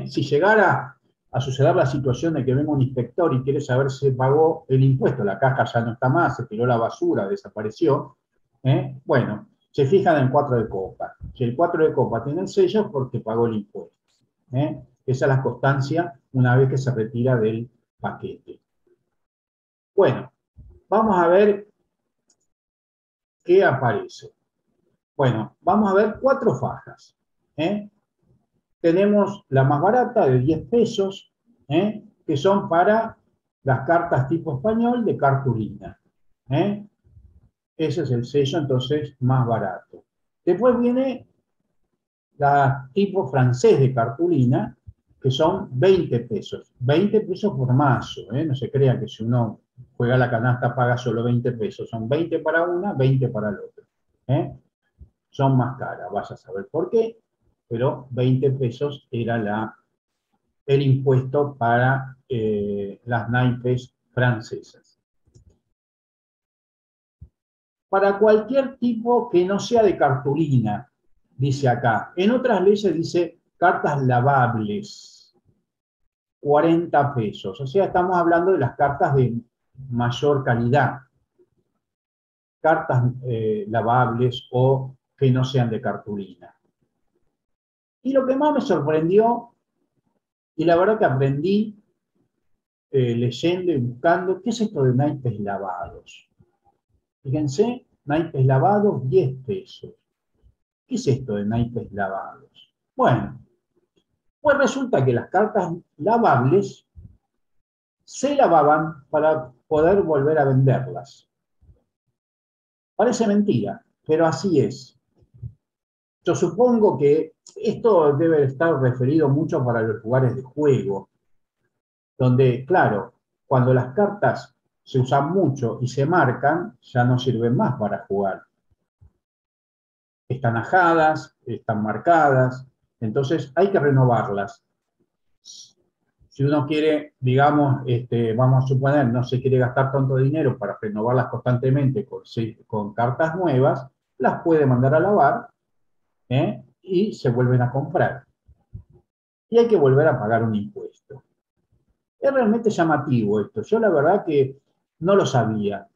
si llegara a suceder la situación de que venga un inspector y quiere saber si se pagó el impuesto, la caja ya no está más, se tiró la basura, desapareció, bueno, se fijan en el 4 de copa. Si el 4 de copa tiene el sello, es porque pagó el impuesto. Esa es la constancia una vez que se retira del paquete. Bueno, vamos a ver qué aparece. Bueno, vamos a ver 4 fajas. Tenemos la más barata de 10 pesos, que son para las cartas tipo español de cartulina. Ese es el sello entonces más barato. Después viene la tipo francés de cartulina, que son 20 pesos. 20 pesos por mazo, no se crea que si uno juega la canasta paga solo 20 pesos. Son 20 para una, 20 para el otro. Son más caras, vas a saber por qué, pero 20 pesos era el impuesto para las naipes francesas. Para cualquier tipo que no sea de cartulina, dice acá. En otras leyes dice cartas lavables, 40 pesos. O sea, estamos hablando de las cartas de mayor calidad. Cartas lavables o que no sean de cartulina. Y lo que más me sorprendió, y la verdad que aprendí leyendo y buscando, ¿qué es esto de naipes lavados? Fíjense, naipes lavados, 10 pesos. ¿Qué es esto de naipes lavados? Bueno, pues resulta que las cartas lavables se lavaban para poder volver a venderlas. Parece mentira, pero así es. Yo supongo que esto debe estar referido mucho para los lugares de juego, donde, claro, cuando las cartas se usan mucho y se marcan, ya no sirven más para jugar. Están ajadas, están marcadas, entonces hay que renovarlas. Si uno quiere, digamos, vamos a suponer, no se quiere gastar tanto dinero para renovarlas constantemente con cartas nuevas, las puede mandar a lavar, y se vuelven a comprar. Y hay que volver a pagar un impuesto. Es realmente llamativo esto. Yo la verdad que no lo sabía.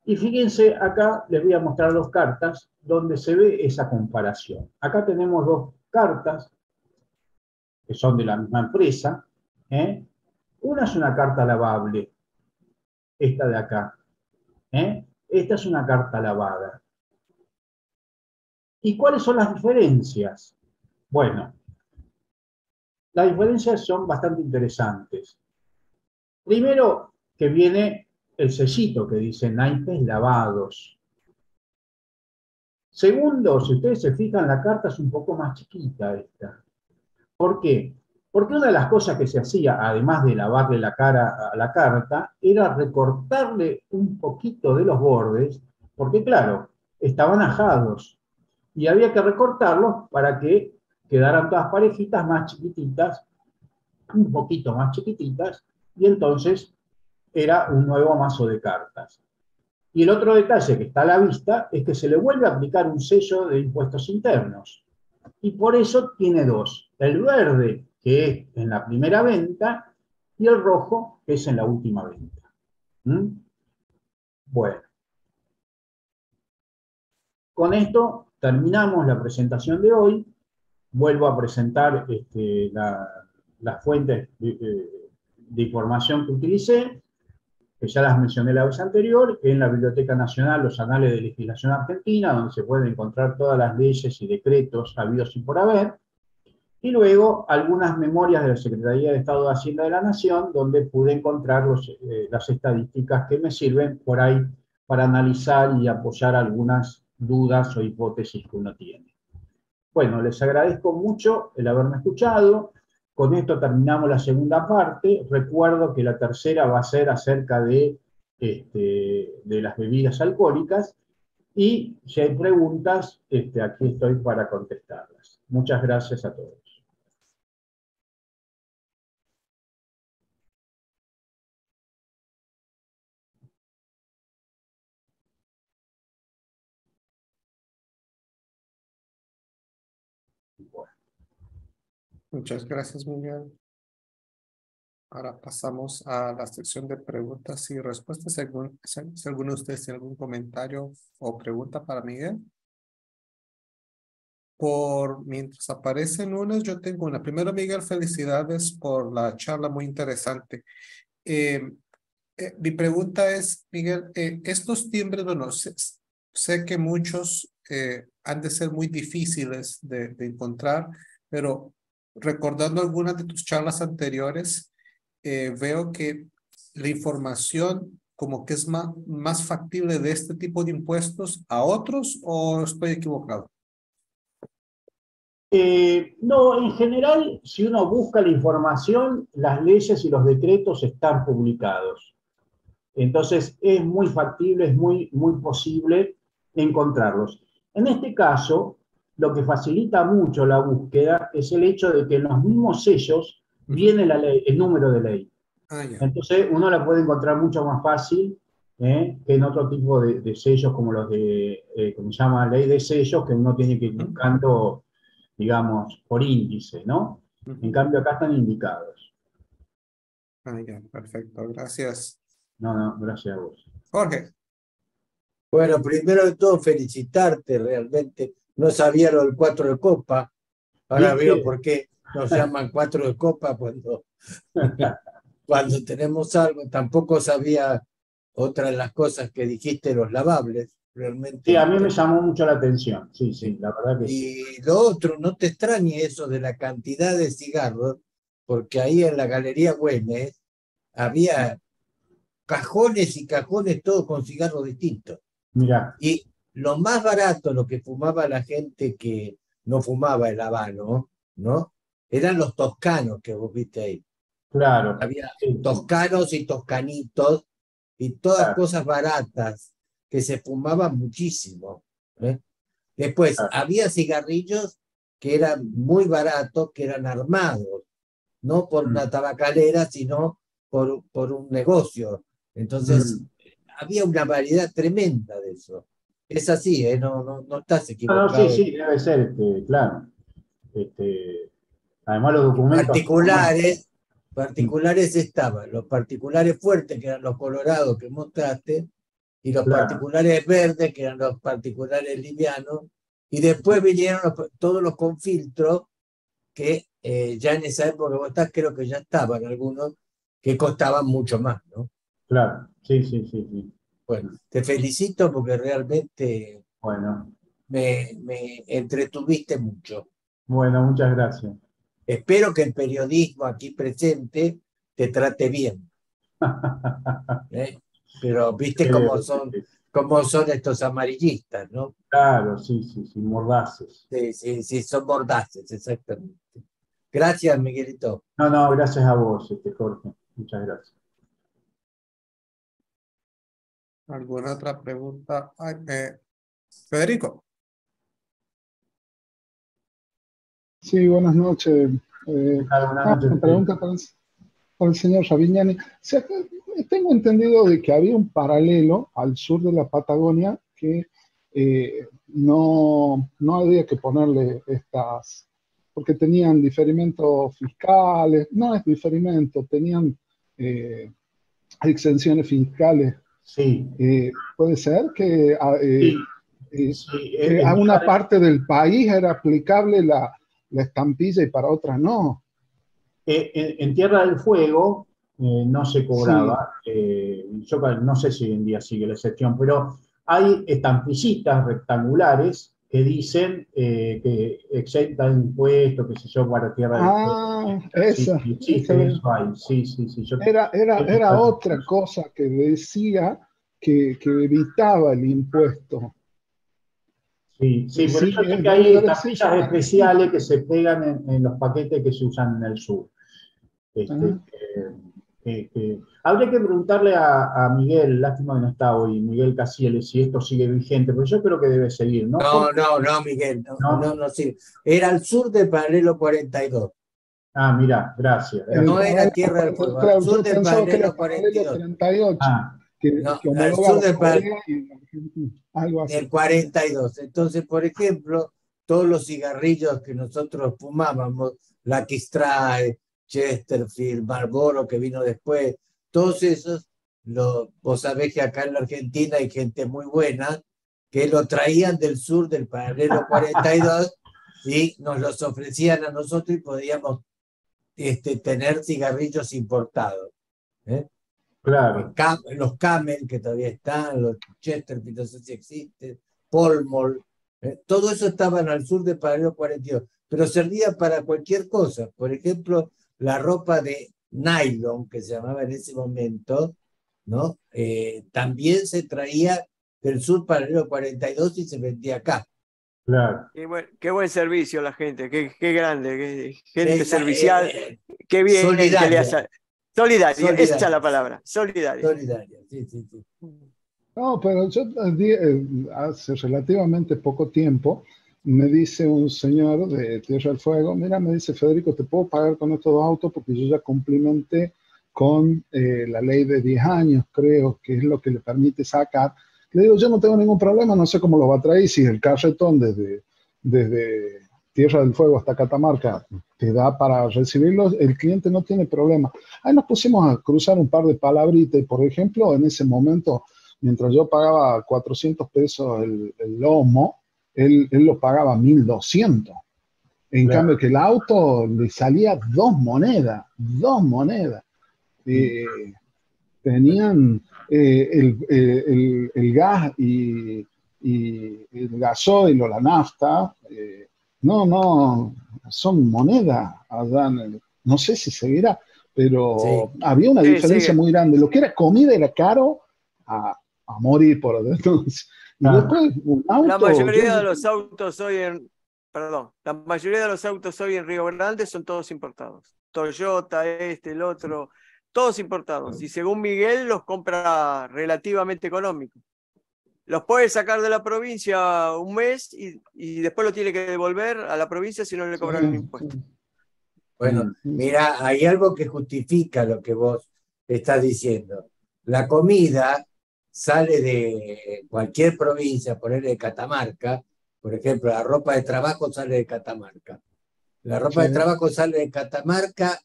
Y fíjense, acá les voy a mostrar dos cartas donde se ve esa comparación. Acá tenemos dos cartas que son de la misma empresa. ¿Eh? Una es una carta lavable, esta de acá. ¿Eh? Esta es una carta lavada. ¿Y cuáles son las diferencias? Bueno, las diferencias son bastante interesantes. Primero, que viene el sellito que dice naipes lavados. Segundo, si ustedes se fijan, la carta es un poco más chiquita esta. ¿Por qué? Porque una de las cosas que se hacía, además de lavarle la cara a la carta, era recortarle un poquito de los bordes, porque claro, estaban ajados y había que recortarlos para que quedaran todas parejitas más chiquititas, un poquito más chiquititas, y entonces era un nuevo mazo de cartas. Y el otro detalle que está a la vista es que se le vuelve a aplicar un sello de impuestos internos. Y por eso tiene dos. El verde, que es en la primera venta, y el rojo, que es en la última venta. ¿Mm? Bueno, con esto terminamos la presentación de hoy. Vuelvo a presentar las fuentes de información que utilicé, que ya las mencioné la vez anterior, en la Biblioteca Nacional, los Anales de Legislación Argentina, donde se pueden encontrar todas las leyes y decretos habidos y por haber, y luego algunas memorias de la Secretaría de Estado de Hacienda de la Nación, donde pude encontrar las estadísticas que me sirven por ahí para analizar y apoyar algunas dudas o hipótesis que uno tiene. Bueno, les agradezco mucho el haberme escuchado. Con esto terminamos la segunda parte. Recuerdo que la tercera va a ser acerca de las bebidas alcohólicas. Y si hay preguntas, aquí estoy para contestarlas. Muchas gracias a todos. Muchas gracias, Miguel. Ahora pasamos a la sección de preguntas y respuestas. Si alguno de ustedes tiene algún comentario o pregunta para Miguel. Mientras aparecen unas, yo tengo una. Primero, Miguel, felicidades por la charla muy interesante. Mi pregunta es, Miguel, estos timbres, bueno, sé que muchos han de ser muy difíciles de encontrar, pero recordando algunas de tus charlas anteriores, veo que la información como que es más factible de este tipo de impuestos a otros, ¿o estoy equivocado? No, en general, si uno busca la información, las leyes y los decretos están publicados. Entonces, es muy factible, es muy posible encontrarlos. En este caso, lo que facilita mucho la búsqueda es el hecho de que en los mismos sellos viene la ley, el número de ley. Ya. Entonces, uno la puede encontrar mucho más fácil que en otro tipo de sellos como los ¿cómo se llama? Ley de sellos, que uno tiene que ir buscando, digamos, por índice, ¿no? En cambio, acá están indicados. Ya, perfecto, gracias. No, gracias a vos. Jorge. Bueno, primero de todo, felicitarte realmente. No sabía lo del 4 de copa. Ahora veo por qué nos llaman 4 de copa cuando tenemos algo. Tampoco sabía otra de las cosas que dijiste, los lavables. Realmente. Sí, a mí me llamó mucho la atención. Sí, la verdad que sí. Y lo otro, no te extrañe eso de la cantidad de cigarros, porque ahí en la Galería Güemes había cajones y cajones todos con cigarros distintos. Mirá. Y lo más barato, lo que fumaba la gente que no fumaba el habano, ¿no? Eran los toscanos que vos viste ahí. Claro. Había toscanos y toscanitos y todas cosas baratas que se fumaban muchísimo. Después, había cigarrillos que eran muy baratos, que eran armados, no por una tabacalera, sino por un negocio. Entonces, había una variedad tremenda de eso. Es así, no estás equivocado. Sí, debe ser, claro. Además los documentos... Particulares estaban, los particulares fuertes, que eran los colorados que mostraste, y los Claro. particulares verdes, que eran los particulares livianos, y después vinieron todos los con filtro, que ya en esa época vos estás, creo que ya estaban algunos, que costaban mucho más, ¿no? Claro, sí, sí, sí, sí. Bueno, te felicito porque realmente Bueno, me entretuviste mucho. bueno, muchas gracias. Espero que el periodismo aquí presente te trate bien, ¿eh? Pero viste Creo, sí, sí. cómo son estos amarillistas, ¿no? Claro, sí, sí, sí, mordaces. Sí, sí, sí, son mordaces, exactamente. Gracias, Miguelito. No, no, gracias a vos, Jorge. Muchas gracias. ¿Alguna otra pregunta? Ay, Federico. Sí, buenas noches. ¿Qué tal? Buenas noches. Una pregunta para el señor Savignani. O sea, tengo entendido de que había un paralelo al sur de la Patagonia que no había que ponerle estas, porque tenían diferimentos fiscales, no es diferimento, tenían exenciones fiscales. Sí, Puede ser que sí, sí. que a una parte del país era aplicable la estampilla y para otra no. En Tierra del Fuego no se Sí. cobraba. Yo no sé si hoy en día sigue la excepción, pero hay estampillitas rectangulares que dicen que exenta de impuestos, qué sé yo, para Tierra del Fuego. Ah, Sí, esa. existe, eso hay. Sí, sí, sí. Era otra cosa que decía que evitaba el impuesto. Sí, sí, pero Sí, yo sé que debe hay de haber sido estampillas una- especiales que se pegan en los paquetes que se usan en el sur. Ah, Habría que preguntarle a Miguel, lástima que no está hoy, Miguel Casiele, si esto sigue vigente, pero yo creo que debe seguir, ¿no? No, Miguel, ¿No? no, sí. Era al sur del paralelo 42. Ah, mira, gracias. el No era paralelo Tierra del 40, Fuego, al claro, sur yo del pensaba que era paralelo el paralelo 42. 38, Ah, No, que al homologaba sur del Corea y Argentina, algo así. del 42. Entonces, por ejemplo, todos los cigarrillos que nosotros fumábamos, Lucky Strike, Chesterfield, Marlboro, que vino después, todos esos, vos sabés que acá en la Argentina hay gente muy buena que lo traían del sur del paralelo 42 y nos los ofrecían a nosotros y podíamos tener cigarrillos importados, ¿eh? claro, Los Camel, que todavía están, los Chesterfield, no sé si existen, Pall Mall, todo eso estaban al sur del paralelo 42, pero servía para cualquier cosa. Por ejemplo, la ropa de nylon, que se llamaba en ese momento, ¿no? También se traía del sur paralelo 42 y se vendía acá. claro. Qué buen servicio la gente, qué grande, gente Eh, servicial, eh, qué bien que le solidaria, hace. Solidaria, esa es la solidaria, palabra, solidaria. solidaria, sí, sí, sí. No, pero yo hace relativamente poco tiempo me dice un señor de Tierra del Fuego, mira, me dice Federico, te puedo pagar con estos dos autos porque yo ya cumplimenté con la ley de 10 años, creo que es lo que le permite sacar. Le digo, yo no tengo ningún problema, no sé cómo lo va a traer, si el carretón desde Tierra del Fuego hasta Catamarca te da para recibirlos, el cliente no tiene problema. Ahí nos pusimos a cruzar un par de palabritas y, por ejemplo, en ese momento, mientras yo pagaba 400 pesos el lomo, él lo pagaba 1.200. En Claro. cambio que el auto le salía dos monedas. Tenían el gas y el gasoil o la nafta, no, son monedas. No sé si seguirá, pero Sí. había una Sí, diferencia sigue. muy grande. Lo que era comida era caro a morir por dentro. Y Claro. después un auto. La mayoría de los autos hoy la mayoría de los autos hoy en Río Grande son todos importados. Toyota, el otro, todos importados. Y según Miguel los compra relativamente económicos. Los puede sacar de la provincia un mes y después lo tiene que devolver a la provincia si no le cobran el impuesto. Bueno, mira, hay algo que justifica lo que vos estás diciendo. La comida sale de cualquier provincia, ponerle de Catamarca, por ejemplo, la ropa de trabajo sale de Catamarca. La ropa de trabajo sale de Catamarca,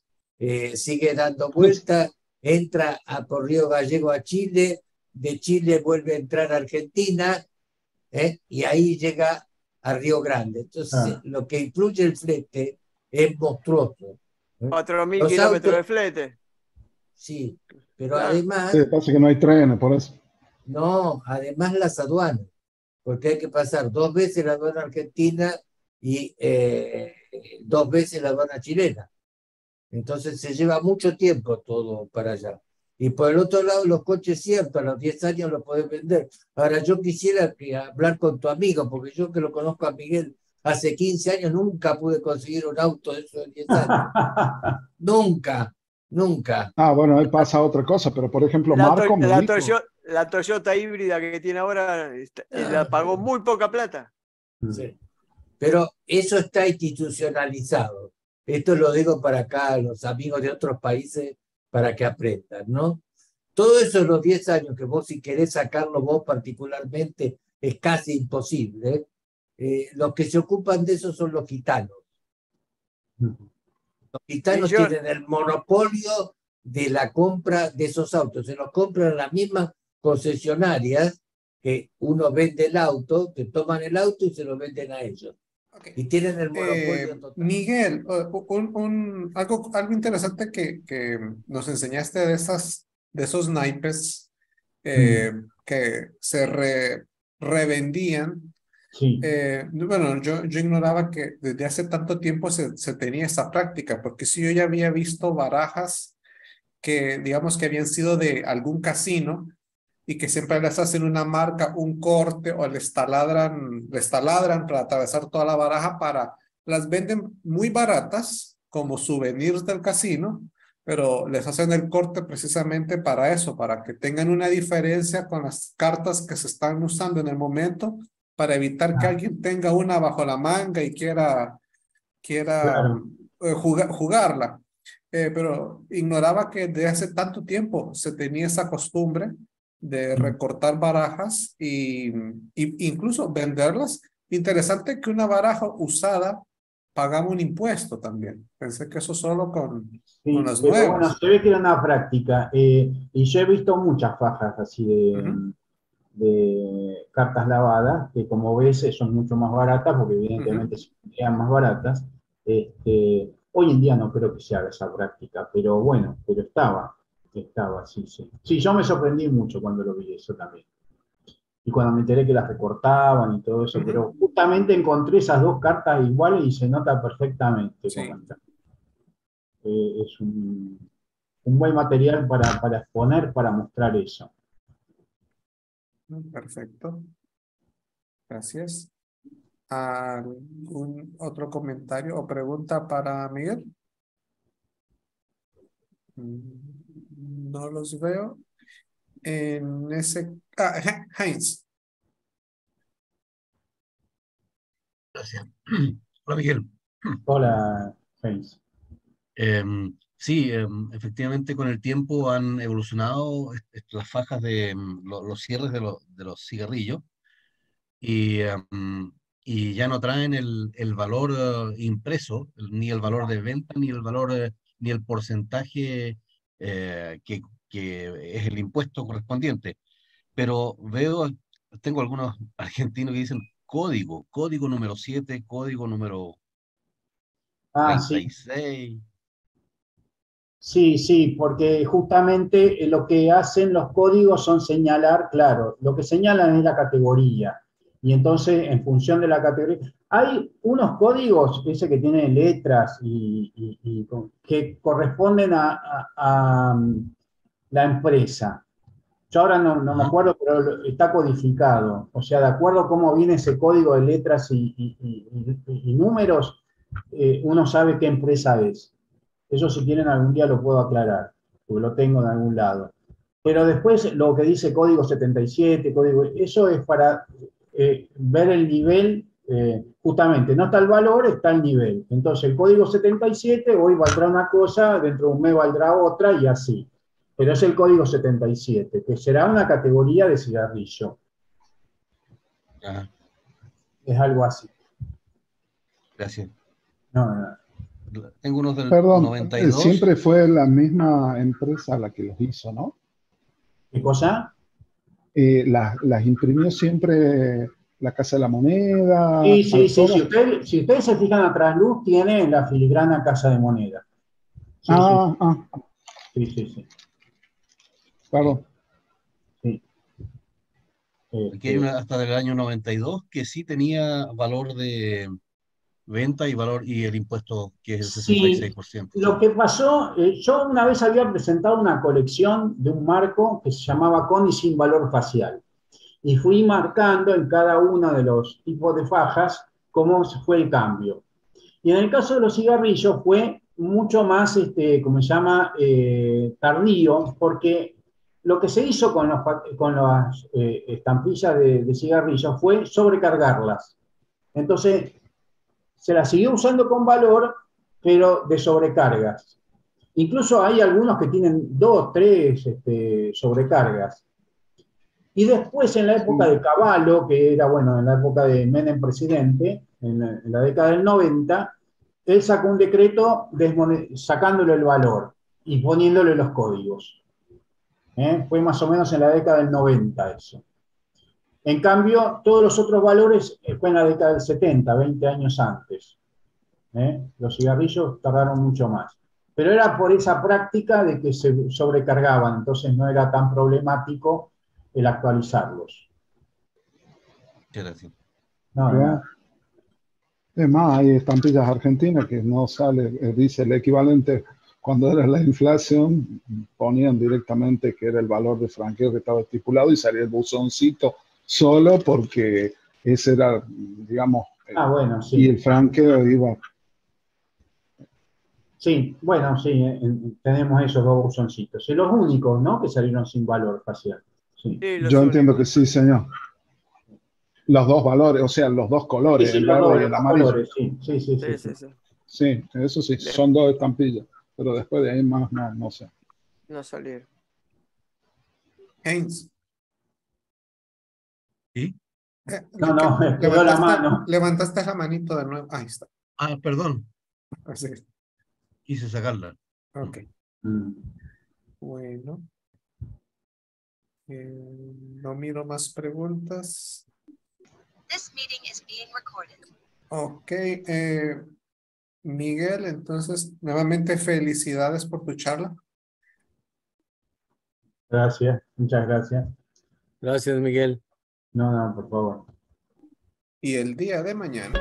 sigue dando vuelta, entra por Río Gallego a Chile, de Chile vuelve a entrar a Argentina, y ahí llega a Río Grande. Entonces, lo que incluye el flete es monstruoso. 4.000 Los kilómetros de autos, flete. sí, pero Claro. además, Sí, pasa que no hay trenes, por eso. no, además las aduanas, porque hay que pasar 2 veces la aduana argentina y 2 veces la aduana chilena. Entonces se lleva mucho tiempo todo para allá. Y por el otro lado, los coches ciertos, a los 10 años los podés vender. Ahora, yo quisiera hablar con tu amigo, porque yo que lo conozco a Miguel hace 15 años, nunca pude conseguir un auto de esos de 10 años. Nunca, nunca. Ah, bueno, ahí pasa otra cosa, pero por ejemplo, La, Marco me dijo, La Toyota híbrida que tiene ahora la pagó muy poca plata. Sí. Pero eso está institucionalizado. Esto lo digo para acá, los amigos de otros países, para que aprendan, ¿no? Todo eso en los 10 años que vos, si querés sacarlo vos particularmente, es casi imposible. Los que se ocupan de eso son los gitanos. Los gitanos tienen el monopolio de la compra de esos autos. Se los compran las mismas concesionarias que uno vende el auto, que toman el auto y se lo venden a ellos. Okay. Y tienen el monopolio total. Miguel, algo interesante que nos enseñaste de esos naipes que se revendían. Sí. Bueno, yo ignoraba que desde hace tanto tiempo se tenía esa práctica, porque si yo ya había visto barajas que, digamos, que habían sido de algún casino y que siempre les hacen una marca, un corte o les taladran para atravesar toda la baraja, las venden muy baratas como souvenirs del casino, pero les hacen el corte precisamente para eso, para que tengan una diferencia con las cartas que se están usando en el momento, para evitar que alguien tenga una bajo la manga y quiera Claro. jugarla. Pero ignoraba que desde hace tanto tiempo se tenía esa costumbre de recortar barajas y incluso venderlas. Interesante que una baraja usada pagaba un impuesto también. Pensé que eso solo con Sí, las pero bueno, nuevas. se ve que era una práctica. Y yo he visto muchas fajas así de cartas lavadas, que como ves son mucho más baratas, porque evidentemente sean más baratas. Hoy en día no creo que se haga esa práctica, pero bueno, pero estaba, sí, sí. Sí, yo me sorprendí mucho cuando lo vi eso también. Y cuando me enteré que las recortaban y todo eso, pero justamente encontré esas dos cartas iguales y se nota perfectamente Sí. cómo están. Es un buen material para exponer, para mostrar eso. Perfecto. Gracias. ¿Algún otro comentario o pregunta para Miguel? No los veo. En ese... Heinz. Gracias. Hola, Miguel. Hola, James. Sí, efectivamente con el tiempo han evolucionado las fajas de los cierres de los cigarrillos y, y ya no traen el valor impreso, ni el valor de venta, ni el valor, ni el porcentaje que es el impuesto correspondiente. Pero tengo algunos argentinos que dicen código número 7, código número Ah, sí. 36. Sí, sí, porque justamente lo que hacen los códigos son señalar, claro, lo que señalan es la categoría. Y entonces, en función de la categoría, hay unos códigos, ese que tienen letras que corresponden a la empresa. Yo ahora no me acuerdo, pero está codificado. O sea, de acuerdo a cómo viene ese código de letras y números, uno sabe qué empresa es. Eso si quieren algún día lo puedo aclarar, porque lo tengo en algún lado. Pero después lo que dice código 77, eso es para ver el nivel, justamente, no está el valor, está el nivel. Entonces el código 77 hoy valdrá una cosa, dentro de un mes valdrá otra y así. Pero es el código 77, que será una categoría de cigarrillo. Ah, Es algo así. gracias. No. Tengo unos del Perdón, 92. siempre fue la misma empresa la que los hizo, ¿no? ¿Qué cosa? las imprimió siempre la Casa de la Moneda. Sí, sí, sí. todas. Si ustedes se fijan atrás, Luz tiene la filigrana Casa de Moneda. Sí, sí, sí, sí. Claro. Sí. Aquí hay una hasta del año 92 que sí tenía valor de venta y valor y el impuesto que es el Sí, 66%. lo que pasó, yo una vez había presentado una colección de un marco que se llamaba con y sin valor facial. Y fui marcando en cada uno de los tipos de fajas cómo fue el cambio. Y en el caso de los cigarrillos fue mucho más, como se llama, tardío, porque lo que se hizo con las estampillas de cigarrillos fue sobrecargarlas. Entonces, se las siguió usando con valor, pero de sobrecargas. Incluso hay algunos que tienen 2, 3 sobrecargas. Y después, en la época de Cavallo, que era, bueno, en la época de Menem presidente, en la década del 90, él sacó un decreto sacándole el valor y poniéndole los códigos. Fue más o menos en la década del 90 eso. En cambio, todos los otros valores fue en la década del 70, 20 años antes. Los cigarrillos tardaron mucho más. Pero era por esa práctica de que se sobrecargaban, entonces no era tan problemático el actualizarlos. Muchas gracias. No, de nada. Es más, hay estampillas argentinas que no sale, dice el equivalente, cuando era la inflación, ponían directamente que era el valor de franqueo que estaba estipulado y salía el buzoncito solo porque ese era, digamos, bueno, sí. y el franqueo iba. Sí, bueno, sí, tenemos esos dos buzoncitos. Y los únicos, ¿no? Que salieron sin valor facial. Sí, Sí, los Yo entiendo únicos. que sí, señor. Los dos valores, o sea, los dos sí, colores, sí, el los verde y dos el amarillo. colores, sí, sí, sí, sí, Sí, sí, sí. sí. Sí, eso sí, son dos estampillas, pero después de ahí más no sé. No salieron. Heinz, ¿Sí? No, me quedó la mano. levantaste la manito de nuevo. Ahí está. Ah, perdón, Así. quise sacarla. Ok, Mm. bueno. No miro más preguntas. This meeting is being recorded. Ok, Miguel, entonces, nuevamente felicidades por tu charla. Gracias, muchas gracias. Gracias, Miguel. No, por favor. Y el día de mañana